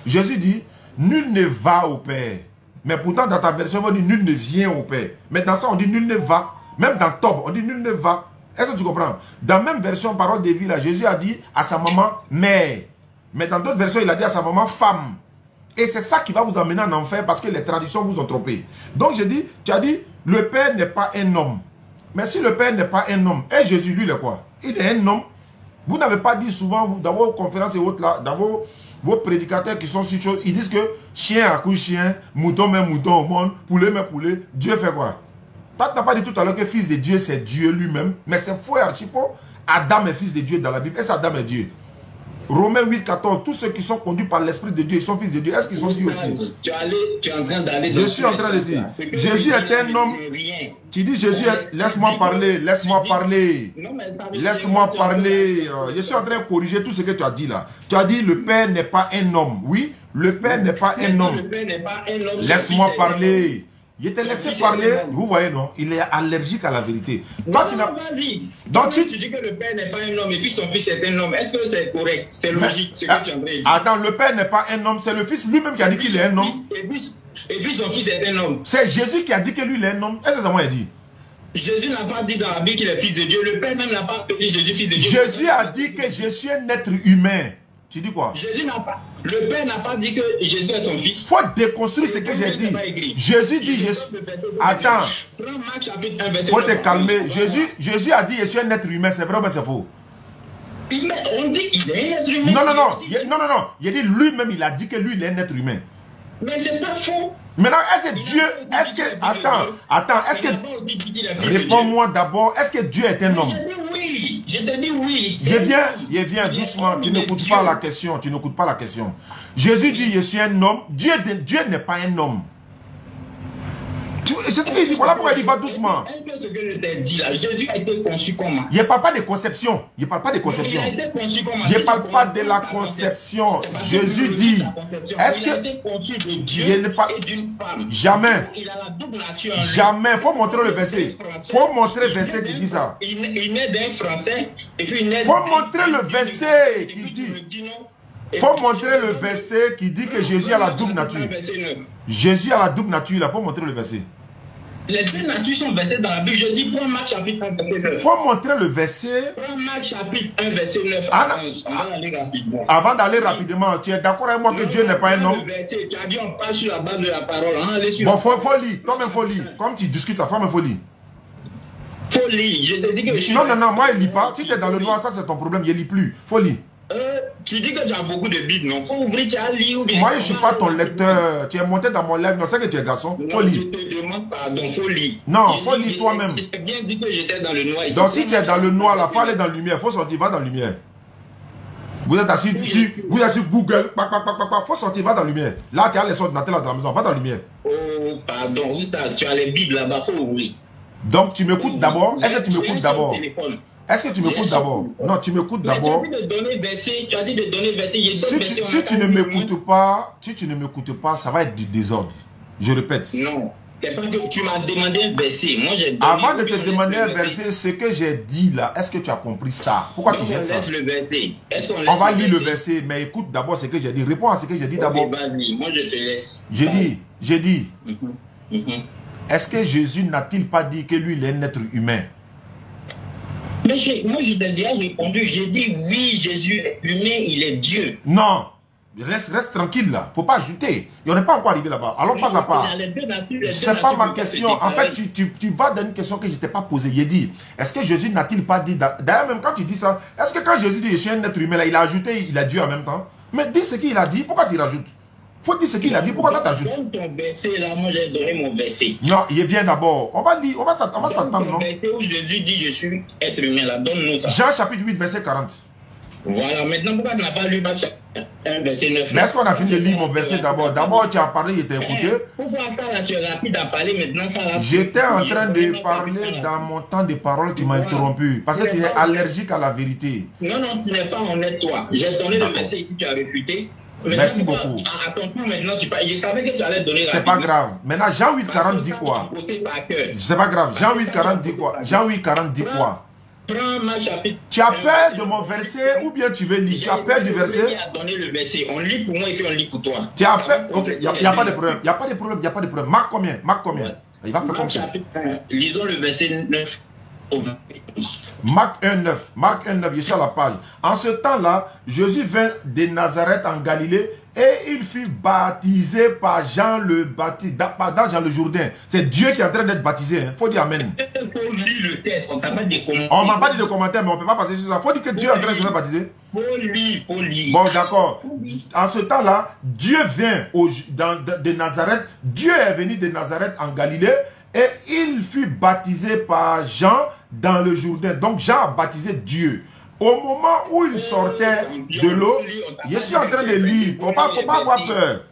Jésus dit, nul ne va au Père. Mais pourtant, dans ta version, on dit nul ne vient au Père. Mais dans ça, on dit nul ne va. Même dans Tob, on dit nul ne va. Est-ce que tu comprends? Dans la même version, parole de vie, là, Jésus a dit à sa maman, mère. Mais dans d'autres versions, il a dit à sa maman, femme. Et c'est ça qui va vous amener en enfer parce que les traditions vous ont trompé. Donc je dis, tu as dit, le Père n'est pas un homme. Mais si le Père n'est pas un homme, et Jésus, lui, il est quoi? Il est un homme. Vous n'avez pas dit souvent, vous, dans vos conférences et autres, là, dans vos prédicateurs qui sont sur chose, ils disent que chien accouche chien, mouton met mouton au monde, poulet met poulet. Dieu fait quoi? Toi, tu n'as pas dit tout à l'heure que fils de Dieu, c'est Dieu lui-même. Mais c'est faux et archi faux. Adam est fils de Dieu dans la Bible. Et c'est Adam est Dieu. Romains 8, 14. Tous ceux qui sont conduits par l'Esprit de Dieu, ils sont fils de Dieu. Est-ce qu'ils sont Dieu aussi? Tu es en train d'aller. Je suis en train de dire. Jésus est un homme. Tu dis Jésus est. Laisse-moi parler. Laisse-moi parler. Laisse-moi parler. Je suis en train de corriger tout ce que tu as dit là. Tu as dit le Père n'est pas un homme. Oui, le Père n'est pas un homme. Laisse-moi parler. Je t'ai laissé parler, vous voyez non, il est allergique à la vérité. Toi, tu n'as... Donc tu dis que le Père n'est pas un homme et puis son fils est un homme. Est-ce que c'est correct? C'est logique ce que tu as dit. Attends, le Père n'est pas un homme, c'est le Fils lui-même qui a dit qu'il est un homme. Et puis son fils est un homme. C'est Jésus qui a dit que lui il est un homme. Est-ce que ça m'a dit? Jésus n'a pas dit dans la Bible qu'il est fils de Dieu. Le Père même n'a pas appelé Jésus fils de Dieu. Jésus a dit que je suis un être humain. Tu dis quoi? Jésus n'a pas. Le Père n'a pas dit que Jésus est son fils. Faut déconstruire ce que j'ai dit. Jésus dit je suis... Attends. Faut te calmer. Jésus a dit je suis un être humain. C'est vrai ou c'est faux? On dit qu'il est un être humain. Non. Il dit lui-même, il a dit que lui, il est un être humain. Mais c'est pas faux. Maintenant, est-ce que Dieu... Est-ce que... Attends. Est-ce que... Réponds-moi d'abord. Est-ce que Dieu est un homme? Je te dis oui. Je viens doucement. Tu n'écoutes pas la question. Tu n'écoutes pas la question. Jésus dit, je suis un homme. Dieu n'est pas un homme. C'est ce qu'il dit. Voilà pourquoi il dit, va doucement. Ce que je t'ai dit là, Jésus a été conçu comment? Il ne parle pas de conception. Il ne parle pas de conception. Il a été conçu comment? Je ne parle pas de la conception. Jésus dit, est-ce que... Il a été conçu de Dieu et d'une femme. Jamais. Il a la double nature. Jamais. Il faut montrer le verset. Il faut montrer le verset qui dit ça. Il naît d'un Français et puis il naît... Il faut montrer le verset qui dit... Il faut montrer le verset qui dit que Jésus a la double nature. Jésus a la double nature. Il faut montrer le verset. Les deux natures sont versées dans la Bible. Je dis, prends Marc chapitre 1, verset 9. Il faut montrer le verset. Prends Marc chapitre 1, verset 9 à 11. On va aller rapidement. Avant d'aller rapidement, tu es d'accord avec moi que Dieu n'est pas un homme? Tu as dit, on passe sur la base de la parole. On va aller sur bon, faut lire. Toi-même, faut lire. Comme tu discutes, la femme, il faut lire. Faut lire. Je te dis que je suis... Non, moi, je ne lis pas. Si tu es dans le noir, ça, c'est ton problème. Je ne lis plus. Faut lire. Tu dis que tu as beaucoup de Bibles, non? Faut ouvrir, tu as lu ou bien... Moi, je ne suis pas ton lecteur. Tu es monté dans mon lèvre. Non, c'est que tu es garçon. Faut lire. Je te demande pardon, faut lire. Non, faut lire toi-même. Je t'ai bien dit que j'étais dans le noir. Donc, si tu es dans le noir, là, faut aller dans la lumière. Faut sortir, va dans la lumière. Vous êtes assis, vous êtes assis Google, faut sortir, va dans la lumière. Là, tu as les ordinateurs dans la maison, va dans la lumière. Oh, pardon, tu as les Bibles là-bas, faut ouvrir. Donc, tu m'écoutes d'abord. Est-ce que tu m'écoutes d'abord? Est-ce que tu m'écoutes d'abord? Non, tu m'écoutes d'abord. Tu as dit de donner verset, tu as dit de donner verset. Si tu ne m'écoutes pas, ça va être du désordre. Je répète. Non, c'est pas que tu m'as demandé un verset. Moi, j'ai donné. Avant de te demander un verset, ce que j'ai dit là, est-ce que tu as compris ça? Pourquoi tu jettes ça? Le verset. On va lire le verset, mais écoute d'abord ce que j'ai dit. Réponds à ce que j'ai dit d'abord. Vas-y, moi je te laisse. J'ai dit. Est-ce que Jésus n'a-t-il pas dit que lui, il est un être humain? Mais moi, je t'ai déjà répondu. J'ai dit oui, Jésus est humain, il est Dieu. Non. Reste tranquille là. Faut pas ajouter. On n'est pas encore arrivé là-bas. Alors pas à pas. C'est pas ma question. En fait, tu vas dans une question que je ne t'ai pas posée. J'ai dit, est-ce que Jésus n'a-t-il pas dit... D'ailleurs, même quand tu dis ça, est-ce que quand Jésus dit je suis un être humain, là, il a ajouté, il a Dieu en même temps? Mais dis ce qu'il a dit. Pourquoi tu rajoutes? Faut dire ce qu'il a dit. Pourquoi tu t'ajoutes? Donne ton verset là. Moi, j'ai donné mon verset. Non, il vient d'abord. On va lire. On va s'attendre, non? Verset où Jésus dit je suis être humain là. Donne-nous ça. Jean chapitre 8, verset 40. Voilà. Maintenant, pourquoi tu n'as pas lu Marc chapitre 1, verset 9? Mais est-ce qu'on a fini de lire mon verset d'abord? D'abord, tu as parlé, il t'a écouté. Pourquoi ça là, tu es rapide à parler maintenant ça là? J'étais en train de parler dans mon temps de parole, tu m'as interrompu. Parce que tu es allergique à la vérité. Non, tu n'es pas honnête, toi. J'ai donné le verset ici, tu as réfuté. Merci beaucoup. À ton tour maintenant, je savais que tu allais donner. C'est pas grave. Maintenant, Jean 8, 40 dit quoi? C'est pas grave. Jean 8, 40 dit quoi? Jean 8, 40 dit quoi? Prends ma chapitre. Tu as peur de mon verset ou bien tu veux lire? Tu as peur du verset? Donner le verset. On lit pour moi et puis on lit pour toi. Tu as peur? Ok, il n'y a pas de problème. Il n'y a pas de problème. Il n'y a pas de problème. Marque combien? Marque combien? Il va faire comme ça. Lisons le verset 9. Marc 1,9. Marc 1,9, je suis à la page. En ce temps-là, Jésus vint de Nazareth en Galilée et il fut baptisé par Jean le Baptiste, dans Jean le Jourdain. C'est Dieu qui est en train d'être baptisé. Il faut dire Amen. Il faut lire le texte. On ne t'a pas de commentaires. On ne m'a pas dit de commentaires, mais on ne peut pas passer sur ça. Il faut dire que Dieu est en train de se faire baptiser. Faut lire. Bon, d'accord. En ce temps-là, Dieu vient de Nazareth. Dieu est venu de Nazareth en Galilée et il fut baptisé par Jean dans le Jourdain. Donc Jean a baptisé Dieu. Au moment où il sortait de l'eau, je suis en train de lire. Faut pas avoir peur.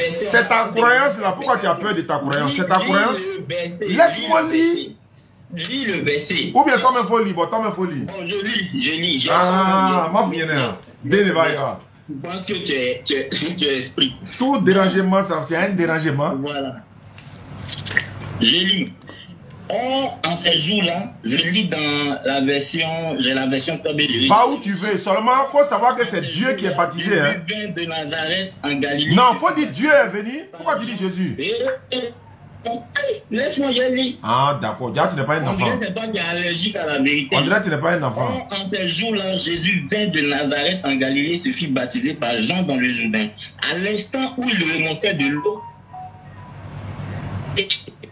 C'est ta croyance là. Pourquoi tu as peur de ta croyance? C'est ta croyance. Laisse-moi lire. Lis le verset. Ou bien toi-même faut lire. Bon, toi-même faut lire. Bon, je lis. Ah, ma fille, dénévaillera. Je pense que tu es esprit. Tout dérangement, ça c'est un dérangement. Voilà. Je lis. Or, en ces jours-là, je lis dans la version, j'ai la version TB. Va où tu veux, seulement il faut savoir que c'est Dieu qui est baptisé. Hein. De Nazareth en Galilée. Non, il faut dire Dieu est venu. Pourquoi tu dis Jésus? Laisse-moi y aller. Ah, d'accord. Déjà, tu n'es pas un enfant. On dirait que tu es allergique à la vérité. On dirait que tu n'es pas un enfant. En ces jours-là, Jésus vint de Nazareth en Galilée, se fit baptiser par Jean dans le Jourdain. À l'instant où il remontait de l'eau,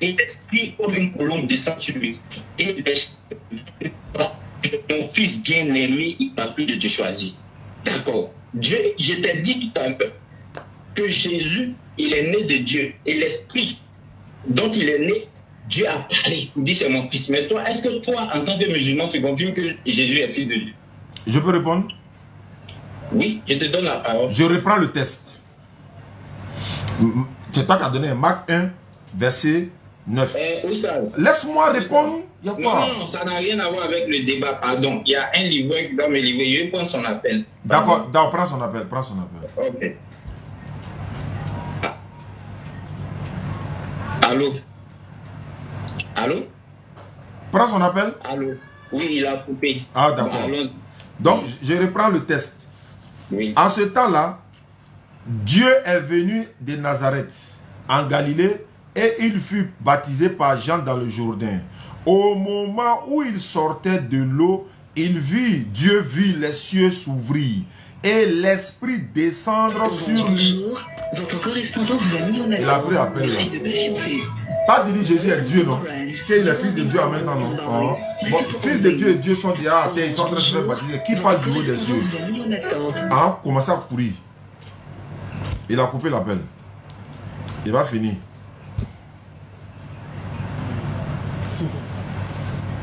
et l'esprit comme une colombe descend sur lui. Et l'esprit, mon fils bien-aimé, il m'a pris de te choisir. D'accord. Dieu, je t'ai dit tout à l'heure que Jésus, il est né de Dieu. Et l'esprit dont il est né, Dieu a parlé. Il dit c'est mon fils. Mais toi, est-ce que toi, en tant que musulman, tu confirmes que Jésus est fils de Dieu? Je peux répondre? Oui, je te donne la parole. Je reprends le test. C'est toi qui as donné Marc 1, verset 9. Laisse-moi répondre. Il y a quoi? Non, ça n'a rien à voir avec le débat, pardon. Il y a un livreur qui doit me livrer. Je vais prendre son appel. D'accord, prends son appel. Ok. Allô? Allô? Prends son appel. Allô? Oui, il a coupé. Ah, d'accord. Donc, je reprends le test. Oui. En ce temps-là, Dieu est venu de Nazareth, en Galilée, et il fut baptisé par Jean dans le Jourdain. Au moment où il sortait de l'eau, Dieu vit les cieux s'ouvrir et l'Esprit descendre sur lui. Il a pris appel là. T'as dit Jésus est Dieu, non? Qu'il est fils de Dieu en même temps, non? Oh. Bon, fils de Dieu et Dieu sont déjà à terre, ils sont en train de se faire baptiser. Qui parle du haut des cieux? Ah, commence à courir. Il a coupé l'appel. Il va finir.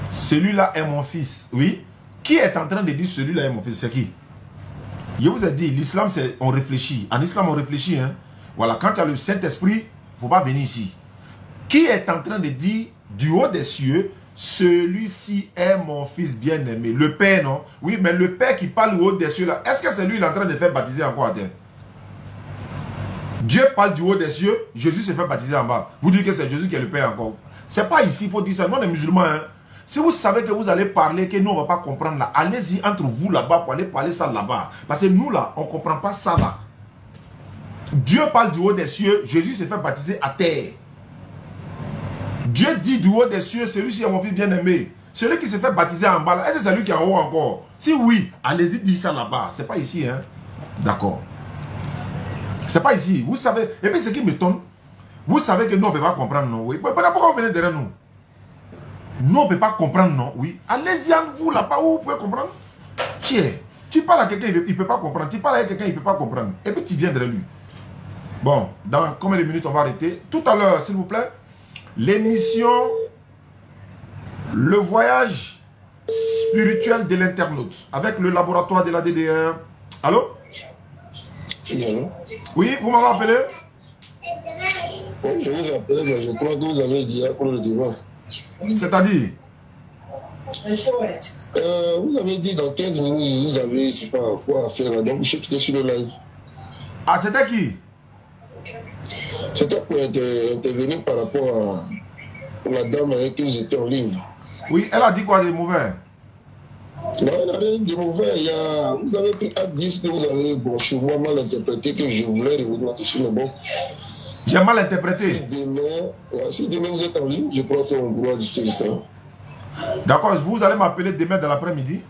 Celui-là est mon fils. Oui. Qui est en train de dire celui-là est mon fils? C'est qui? Je vous ai dit, l'islam, c'est on réfléchit. En islam, on réfléchit. Hein? Voilà, quand tu as le Saint-Esprit, il ne faut pas venir ici. Qui est en train de dire du haut des cieux, celui-ci est mon fils bien-aimé? Le Père, non? Oui, mais le Père qui parle du haut des cieux, là, est-ce que c'est lui qui est en train de faire baptiser encore à terre? Dieu parle du haut des cieux, Jésus se fait baptiser en bas. Vous dites que c'est Jésus qui est le Père encore. C'est pas ici, il faut dire ça. Nous, on est musulmans. Hein? Si vous savez que vous allez parler, que nous, on ne va pas comprendre là, allez-y entre vous là-bas pour aller parler ça là-bas. Parce que nous, là, on ne comprend pas ça là. Dieu parle du haut des cieux, Jésus se fait baptiser à terre. Dieu dit du haut des cieux, celui-ci est mon fils bien-aimé. Celui qui se fait baptiser en bas, est-ce que c'est lui qui est en haut encore? Si oui, allez-y dire ça là-bas. C'est pas ici, hein? D'accord. C'est pas ici. Vous savez, et puis ce qui m'étonne, vous savez que nous, on ne peut pas comprendre, non? Oui. Pourquoi vous venez derrière nous? Nous, on ne peut pas comprendre, non? Oui. Allez-y en vous là-bas où vous pouvez comprendre. Tiens, tu parles à quelqu'un, il ne peut pas comprendre. Tu parles à quelqu'un, il ne peut pas comprendre. Et puis tu viens derrière lui. Bon, dans combien de minutes on va arrêter? Tout à l'heure, s'il vous plaît, l'émission Le voyage spirituel de l'internaute avec le laboratoire de la DDR. Allô? Oui, vous m'avez appelé? Bon, je vous appelle, mais je crois que vous avez dit pour le débat. C'est-à-dire? Vous avez dit dans 15 minutes, vous avez, je sais pas quoi faire là, donc je suis sur le live. Ah, c'était qui? C'était pour intervenir par rapport à la dame avec qui vous étiez en ligne. Oui, elle a dit quoi de mauvais? Non, elle n'a rien de mauvais. Vous avez pris à 10 que vous avez, bon, chez moi, mal interprété, que je voulais revenir dessus, mais bon. J'ai mal interprété. Si demain vous êtes en ligne, je crois qu'on pourra discuter ça. D'accord, vous allez m'appeler demain dans l'après-midi?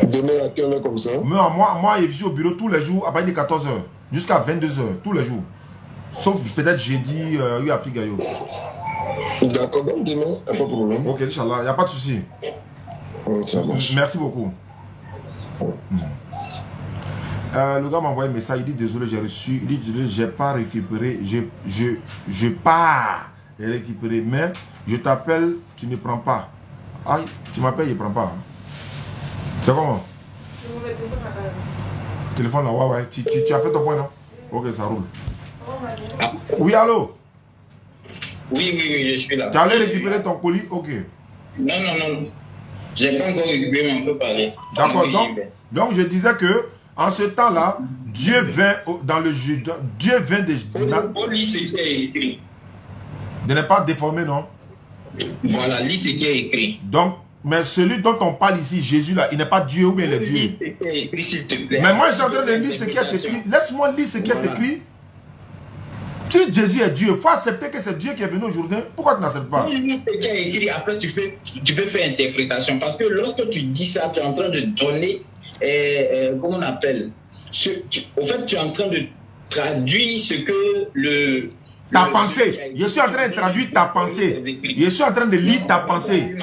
Demain à quelle heure comme ça? Moi, je suis au bureau tous les jours à partir de 14h jusqu'à 22h, tous les jours. Sauf peut-être jeudi, oui, à Figayo. D'accord, donc demain, il n'y a pas de problème. Ok, Inch'Allah, il n'y a pas de souci. Ça marche. Merci beaucoup. Le gars m'a envoyé un message, il dit désolé, j'ai reçu, il dit désolé, j'ai pas récupéré, je pars récupérer, mais je t'appelle, tu ne prends pas. Ah, tu m'appelles, je ne prends pas. C'est comment? Téléphone là, ouais. Tu as fait ton point, non? Ok, ça roule. Ah. Oui, allô? Oui, je suis là. Tu allais récupérer ton colis? Ok. Non. J'ai pas encore récupéré, mais on peut parler. D'accord, donc je disais que en ce temps-là, Dieu vint dans le jeu. Dieu vint de. On lit ce qui est écrit. De ne pas déformer, non? Voilà, lis ce qui est écrit. Donc, mais celui dont on parle ici, Jésus là, il n'est pas Dieu ou bien il est Dieu. Lis ce qui est écrit, s'il te plaît. Mais moi, je suis en train de lire ce qui est écrit. Laisse-moi lire ce qui est écrit. Si Jésus est Dieu, il faut accepter que c'est Dieu qui est venu au Jourdain. Pourquoi tu n'acceptes pas? Lis ce qui est écrit, après tu peux faire interprétation. Parce que lorsque tu dis ça, tu es en train de donner, comment on appelle? En fait, tu es en train de traduire ce que ta pensée. Je suis en train de traduire ta pensée. Je suis en train de lire ta pensée.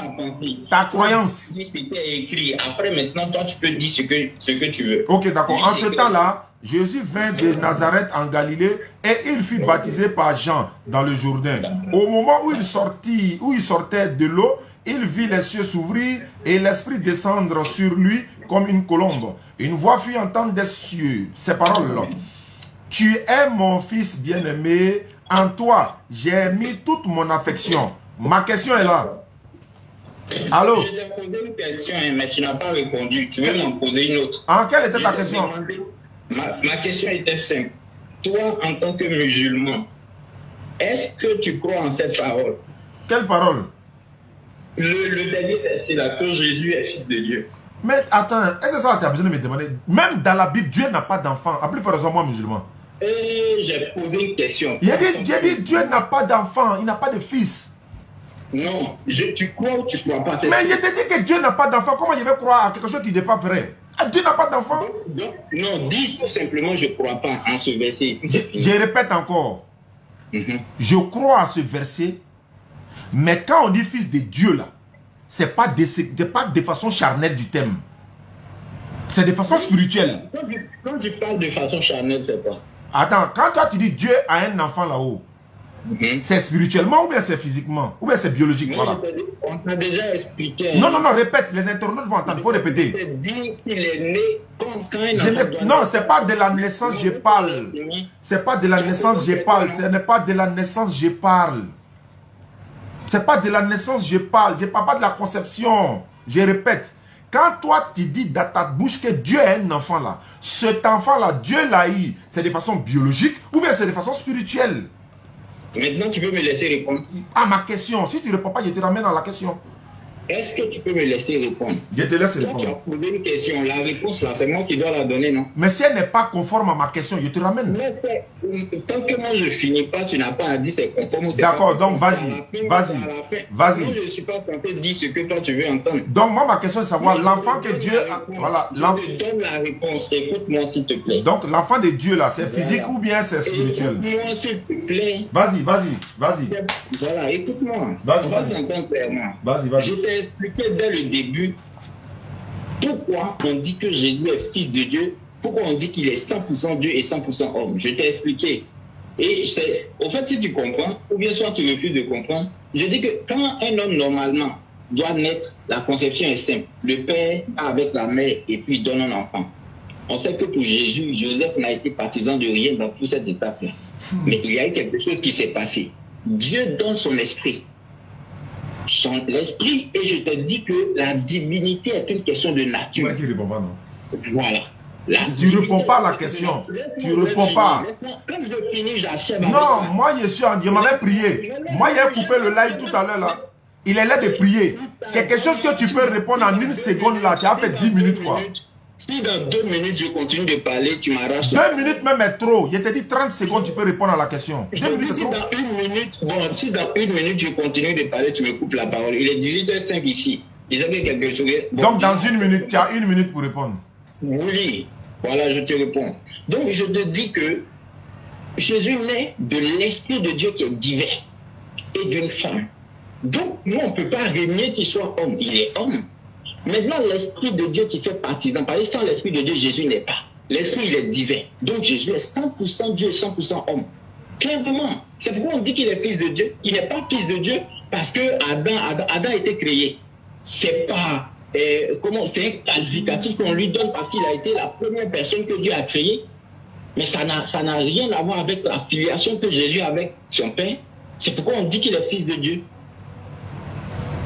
Ta croyance. Lis ce qui est écrit. Après, maintenant, toi, tu peux dire ce que tu veux. Ok, d'accord. En ce temps-là, Jésus vint de Nazareth en Galilée et il fut baptisé par Jean dans le Jourdain. Au moment où il sortait de l'eau, il vit les cieux s'ouvrir et l'Esprit descendre sur lui comme une colombe. Une voix fut entendre des cieux. Ces paroles-là. Tu es mon fils bien-aimé, en toi j'ai mis toute mon affection. Ma question est là. Allô? Je t'ai posé une question, mais tu n'as pas répondu. Tu veux m'en poser une autre. Quelle était ta question? Ma question était simple. Toi, en tant que musulman, est-ce que tu crois en cette parole? Quelle parole? Le dernier verset là, que Jésus est fils de Dieu. Mais attends, est-ce que ça tu as besoin de me demander? Même dans la Bible, Dieu n'a pas d'enfant. À plus forte raison, moi, musulman. Et j'ai posé une question. Il a dit Dieu n'a pas d'enfant, il n'a pas de fils. Non, tu crois ou tu ne crois pas? Mais il te dit que Dieu n'a pas d'enfant. Comment je vais croire à quelque chose qui n'est pas vrai? Dieu n'a pas d'enfant. Non, dis tout simplement je ne crois pas en ce verset. Je répète encore. Je crois à ce verset. Mais quand on dit fils de Dieu là, c'est pas de façon charnelle du thème. C'est de façon spirituelle. Quand tu parles de façon charnelle, c'est quoi? Attends, quand toi tu dis Dieu a un enfant là-haut, c'est spirituellement ou bien c'est physiquement? Ou bien c'est biologique? Voilà. On t'a déjà expliqué. Non, répète, les internautes vont entendre, il faut répéter. C'est dire qu'il est né quand non, c'est pas de la naissance je parle. C'est pas de la naissance je parle. Ce n'est pas de la naissance je parle. C'est pas de la naissance je parle. Je parle pas de la conception. Je répète. Quand toi tu dis dans ta bouche que Dieu est un enfant là, cet enfant là, Dieu l'a eu, c'est de façon biologique ou bien c'est de façon spirituelle? Maintenant tu peux me laisser répondre. À ma question, si tu ne réponds pas, je te ramène à la question. Est-ce que tu peux me laisser répondre? Je te laisse répondre. Tu as posé une question, la réponse là, c'est moi qui dois la donner, non? Mais si elle n'est pas conforme à ma question, je te ramène. Mais tant que moi je ne finis pas, tu n'as pas à dire c'est conforme ou c'est d'accord, donc vas-y. Moi je ne suis pas tenté de dire ce que toi tu veux entendre. Donc moi ma question est de savoir l'enfant que Dieu a... Voilà, je te donne la réponse, écoute-moi s'il te plaît. Donc l'enfant de Dieu là, c'est physique ou bien c'est spirituel? Écoute-moi s'il te plaît. Vas-y. Voilà, écoute-moi. Vas-y. S'entendre clairement. Vas-y. Je t'ai expliqué dès le début pourquoi on dit que Jésus est fils de Dieu, pourquoi on dit qu'il est 100% Dieu et 100% homme. Je t'ai expliqué. Et au fait, si tu comprends, ou bien soit tu refuses de comprendre, je dis que quand un homme normalement doit naître, la conception est simple. Le père a avec la mère et puis il donne un enfant. On sait que pour Jésus, Joseph n'a été partisan de rien dans toute cette étape-là. Mais il y a eu quelque chose qui s'est passé. Dieu donne son esprit. L'esprit, et je te dis que la divinité est une question de nature. Qui répond pas, non? Voilà. Tu ne réponds pas à la question. Tu ne réponds pas. Comme je finis, j'achève. Non, moi je m'avais prié. Moi j'ai coupé le live tout à l'heure là. Il est là de prier. Quelque chose que tu peux répondre en une seconde là. Tu as fait 10 minutes quoi. Si dans 2 minutes je continue de parler, tu m'arraches. 2 minutes même est trop. Je t'ai dit 30 secondes, tu peux répondre à la question. 2 minutes si dans 1 minute, si dans 1 minute je continue de parler, tu me coupes la parole. Il est 18h05 ici. Ils avaient quelque chose. Donc dans 1 minute, tu as 1 minute pour répondre. Oui, voilà, je te réponds. Donc je te dis que Jésus naît de l'Esprit de Dieu qui est divin et d'une femme. Donc nous, on ne peut pas régner qu'il soit homme. Il est homme. Maintenant, l'Esprit de Dieu qui fait partie, parce que sans l'Esprit de Dieu, Jésus n'est pas. L'Esprit, il est divin. Donc Jésus est 100% Dieu et 100% homme. Clairement. C'est pourquoi on dit qu'il est fils de Dieu. Il n'est pas fils de Dieu parce que Adam a été créé. C'est pas c'est un qualificatif qu'on lui donne parce qu'il a été la première personne que Dieu a créée. Mais ça n'a rien à voir avec la filiation que Jésus a avec son Père. C'est pourquoi on dit qu'il est fils de Dieu.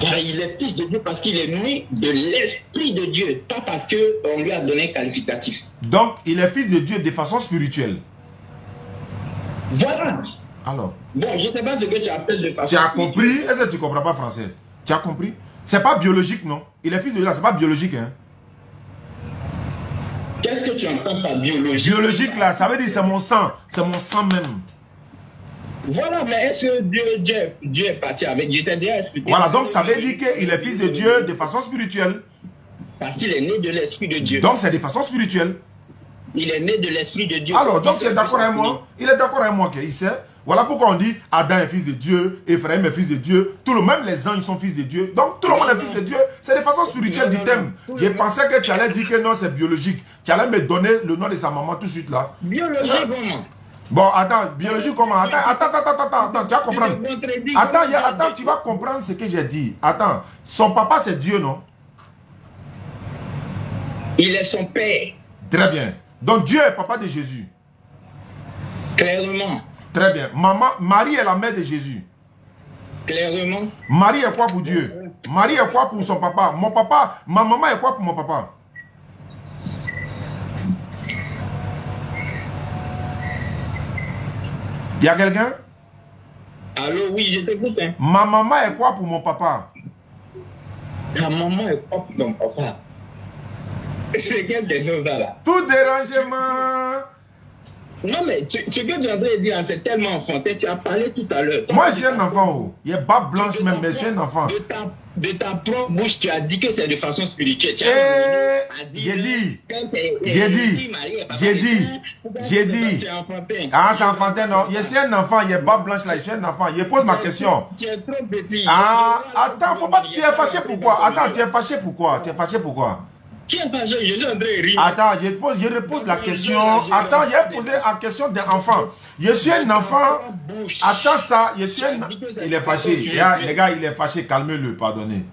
Il est fils de Dieu parce qu'il est né de l'Esprit de Dieu, pas parce qu'on lui a donné un qualificatif. Donc, il est fils de Dieu de façon spirituelle. Voilà. Alors. Bon, je ne sais pas ce que tu appelles de façon Tu as compris? Est-ce que tu ne comprends pas français? Tu as compris? C'est pas biologique, non? Il est fils de Dieu, c'est pas biologique, hein? Qu'est-ce que tu entends par biologique? Biologique, là, ça veut dire c'est mon sang même. Voilà, mais est-ce que Dieu est parti avec? Je t'ai déjà expliqué. Voilà, donc ça veut dire qu'il est fils de Dieu de façon spirituelle. Parce qu'il est né de l'Esprit de Dieu. Donc c'est de façon spirituelle. Il est né de l'Esprit de Dieu. Alors, donc tu es d'accord avec moi? Il est d'accord avec moi qu'il sait. Voilà pourquoi on dit Adam est fils de Dieu, Ephraim est fils de Dieu, même les anges sont fils de Dieu. Donc tout le monde est fils de Dieu. C'est de façon spirituelle du thème. Je pensais que tu allais dire que non, c'est biologique. Tu allais me donner le nom de sa maman tout de suite là. Biologique comment? Bon, attends, biologique comment? Attends, tu vas comprendre. Attends, tu vas comprendre ce que j'ai dit. Attends, son papa c'est Dieu, non? Il est son père. Très bien. Donc Dieu est papa de Jésus. Clairement. Très bien. Marie est la mère de Jésus. Clairement. Marie est quoi pour Dieu? Marie est quoi pour son papa? Ma maman est quoi pour mon papa? Il y a quelqu'un? Allô, oui, je t'écoute. Hein. Ma maman est quoi pour mon papa? Ta maman est quoi pour ton papa? C'est quel des deux là? Tout dérangement. Non, mais ce que tu es en train de dire, c'est tellement enfantin. Tu as parlé tout à l'heure. Moi, je suis un enfant. Il y a barbe blanche même, mais je suis un enfant. De ta propre bouche, tu as dit que c'est de façon spirituelle. J'ai dit. Ah, c'est enfantin, non. Je suis un enfant, il y a barbe blanche là, je suis un enfant. Je pose ma question. Tu es trop petit. Ah, attends, faut pas. Tu es fâché pourquoi? Attends, tu es fâché pourquoi? Tu es fâché pourquoi? Qui est fâché? Je suis en train de rire. Attends, je repose la question. Attends, j'ai posé la question d'un enfant. Je suis un enfant. Attends ça, je suis un... Il est fâché. Les gars, il est fâché. Calmez-le, pardonnez.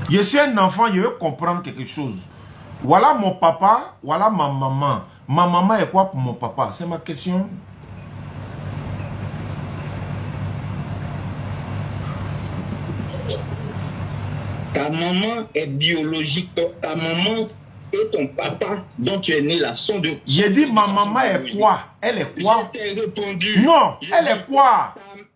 Je suis un enfant, je veux comprendre quelque chose. Voilà mon papa, voilà ma maman. Ma maman est quoi pour mon papa? C'est ma question. Ta maman est biologique. Ta maman et ton papa dont tu es né là sont de... J'ai dit ma maman est quoi? Elle est quoi? Je t'ai répondu. Non, elle est quoi?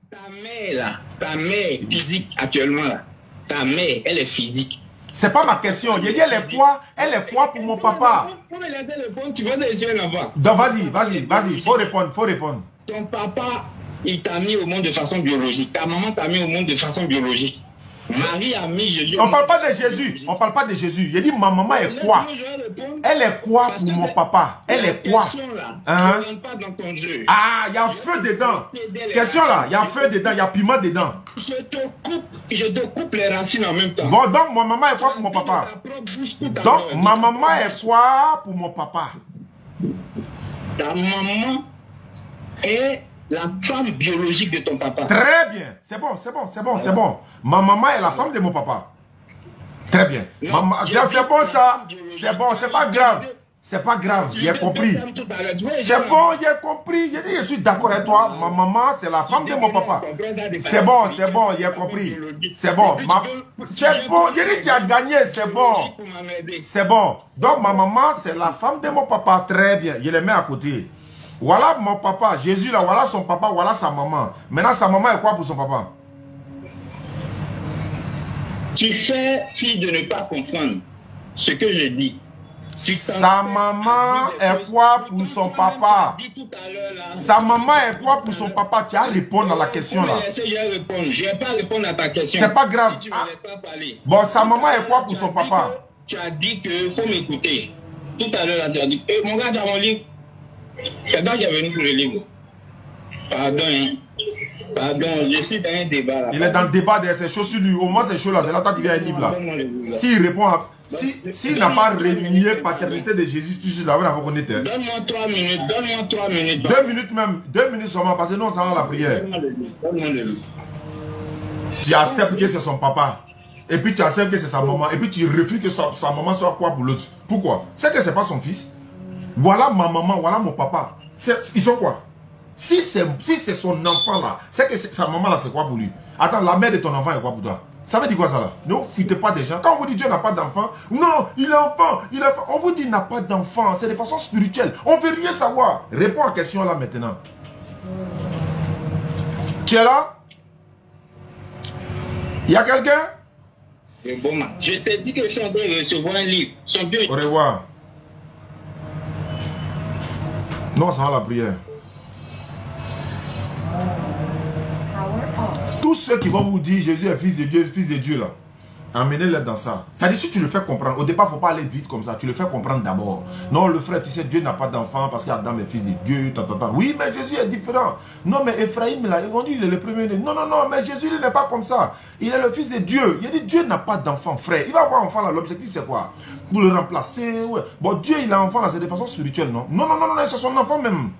Ta mère là, ta mère physique actuellement là. Ta mère, elle est physique. C'est pas ma question. J'ai dit elle est quoi? Elle est quoi pour mon papa? Pour me laisser répondre, tu vas déjà là-bas. Donc vas-y, faut répondre. Ton papa, il t'a mis au monde de façon biologique. Ta maman t'a mis au monde de façon biologique. Marie a mis Jésus. On parle pas de Jésus. On parle pas de Jésus. J'ai dit ma maman est quoi? Elle est quoi pour mon papa? Elle est quoi? Hein? Ah, il y a feu dedans. Question là, il y a feu dedans, il y a piment dedans. Je te coupe les racines en même temps. Bon, donc ma maman est quoi pour mon papa? Donc ma maman est quoi pour mon papa? Ta maman est la femme biologique de ton papa. Très bien. C'est bon. Ma maman est la femme de mon papa. Très bien. C'est bon ça. C'est bon, c'est pas grave. C'est pas grave, j'ai compris. C'est bon, j'ai compris. J'ai dit, je suis d'accord avec toi. Ma maman, c'est la femme de mon papa. C'est bon, j'ai compris. C'est bon. C'est bon, j'ai dit, tu as gagné, c'est bon. C'est bon. Donc ma maman, c'est la femme de mon papa. Très bien, je les mets à côté. Voilà mon papa, Jésus là, voilà son papa, voilà sa maman. Maintenant, sa maman est quoi pour son papa? Tu fais fi de ne pas comprendre ce que je dis. Sa maman est quoi pour son papa? Sa maman est quoi pour son papa? Tu as à répondre à la question là. Je ne vais pas répondre à ta question. C'est pas grave. Si tu ne pas parler. Bon, sa maman est quoi pour son papa? Tu as dit que faut m'écouter. Tout à l'heure, tu as dit, mon gars, tu as mon livre. C'est toi qui es venu pour le livre. Pardon, hein. Pardon, je suis dans un débat là. Il est dans le débat de ses choses sur lui. Au moins, c'est chaud là. C'est là toi qui viens un livre là. S'il répond à... S'il n'a pas renié paternité de Jésus, tu suis là, on est. Donne-moi 3 minutes, donne-moi 3 minutes. 2 minutes même, 2 minutes seulement, parce que non, ça va la prière. Donne-moi le livre. Tu acceptes que c'est son papa. et puis tu acceptes que c'est sa maman, et puis tu refuses que sa maman soit quoi pour l'autre. Pourquoi? C'est que c'est pas son fils. Voilà ma maman, voilà mon papa. Ils sont quoi? Si c'est son enfant là, c'est que sa maman là, c'est quoi pour lui? Attends, la mère de ton enfant est quoi pour toi? Ça veut dire quoi ça là? Ne foutez pas des gens. Quand on vous dit Dieu n'a pas d'enfant, non, il est enfant, il est enfant. On vous dit il n'a pas d'enfant, c'est de façon spirituelle. On ne veut rien savoir. Réponds à la question là maintenant. Tu es là? Il y a quelqu'un? Bon, je t'ai dit que je suis en train de recevoir un livre. Au revoir. Non, ça va la prière. Tous ceux qui vont vous dire Jésus est fils de Dieu là, emmenez-les dans ça. C'est-à-dire si tu le fais comprendre, au départ il ne faut pas aller vite comme ça, tu le fais comprendre d'abord. Non, le frère, tu sais, Dieu n'a pas d'enfant parce qu'Adam est fils de Dieu. Oui, mais Jésus est différent. Non, mais Ephraïm là, on dit il est le premier. Non, mais Jésus il n'est pas comme ça. Il est le fils de Dieu. Il dit Dieu n'a pas d'enfant, frère. Il va avoir un enfant là, l'objectif c'est quoi? Pour le remplacer. Ouais. Bon, Dieu il a un enfant là, c'est de façon spirituelle, non? Non, c'est son enfant même.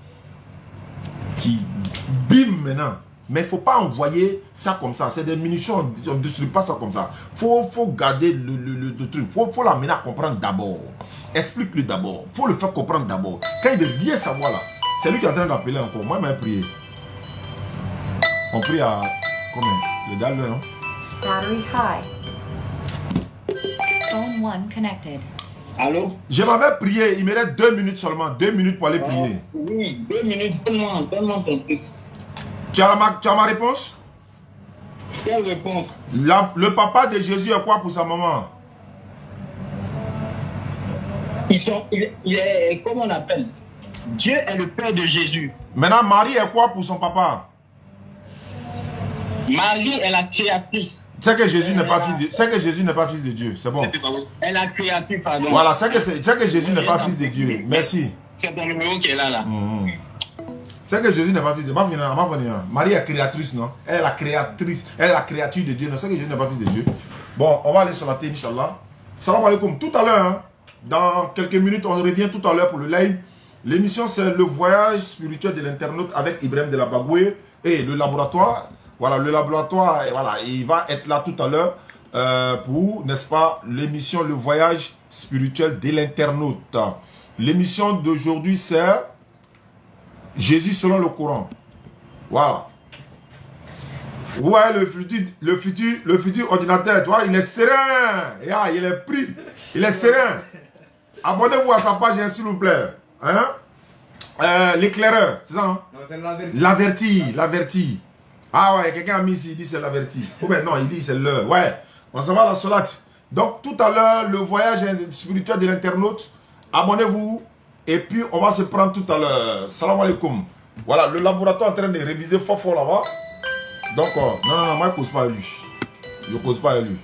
Bim maintenant. Mais il ne faut pas envoyer ça comme ça. C'est des munitions. On ne distribue pas ça comme ça. Il faut garder le truc. Il faut l'amener à comprendre d'abord. Explique-lui d'abord. Il faut le faire comprendre d'abord. Quand il veut bien savoir là, c'est lui qui est en train d'appeler encore. Moi, il m'a prié. On prie à combien? Le dalle, non? Battery high. Phone 1 connected. Allô? Je m'avais prié. Il me reste 2 minutes seulement. 2 minutes pour aller prier. Oui, 2 minutes. Donne-moi ton truc. Tu as ma réponse? Quelle réponse? Le papa de Jésus est quoi pour sa maman? Il est, comment on appelle? Dieu est le père de Jésus. Maintenant, Marie est quoi pour son papa? Marie est la créatrice. C'est que Jésus n'est pas fils de, c'est que Jésus n'est pas fils de Dieu. C'est bon. Elle est la créatrice, pardon. Voilà, c'est que Jésus n'est pas fils de Dieu. Merci. C'est ton numéro qui est là. C'est que Jésus n'est pas fils de Dieu. Marie est créatrice, non? Elle est la créatrice. Elle est la créature de Dieu. Non, c'est que Jésus n'est pas fils de Dieu. Bon, on va aller sur la télé, Inch'Allah. Salam alaikum. Tout à l'heure, hein, dans quelques minutes, on revient tout à l'heure pour le live. L'émission, c'est le voyage spirituel de l'internaute avec Ibrahim de la Bagoué et le laboratoire. Voilà, le laboratoire, voilà, il va être là tout à l'heure pour, n'est-ce pas, l'émission Le voyage spirituel de l'internaute. L'émission d'aujourd'hui, c'est Jésus selon le Coran. Voilà. Ouais, le futur ordinateur, tu vois, il est serein. Yeah, il est pris. Il est serein. Abonnez-vous à sa page, s'il vous plaît. Hein? L'éclaireur, c'est ça, non? L'averti. Ah ouais, quelqu'un a mis ici, il dit c'est l'averti. Ou bien non, il dit c'est l'heure. Ouais, on s'en va à la solate. Donc tout à l'heure, le voyage spirituel de l'internaute. Abonnez-vous. Et puis on va se prendre tout à l'heure. Salam alaikum. Voilà, le laboratoire est en train de réviser fort là-bas. Donc, non, moi je ne cause pas à lui. Je ne cause pas à lui.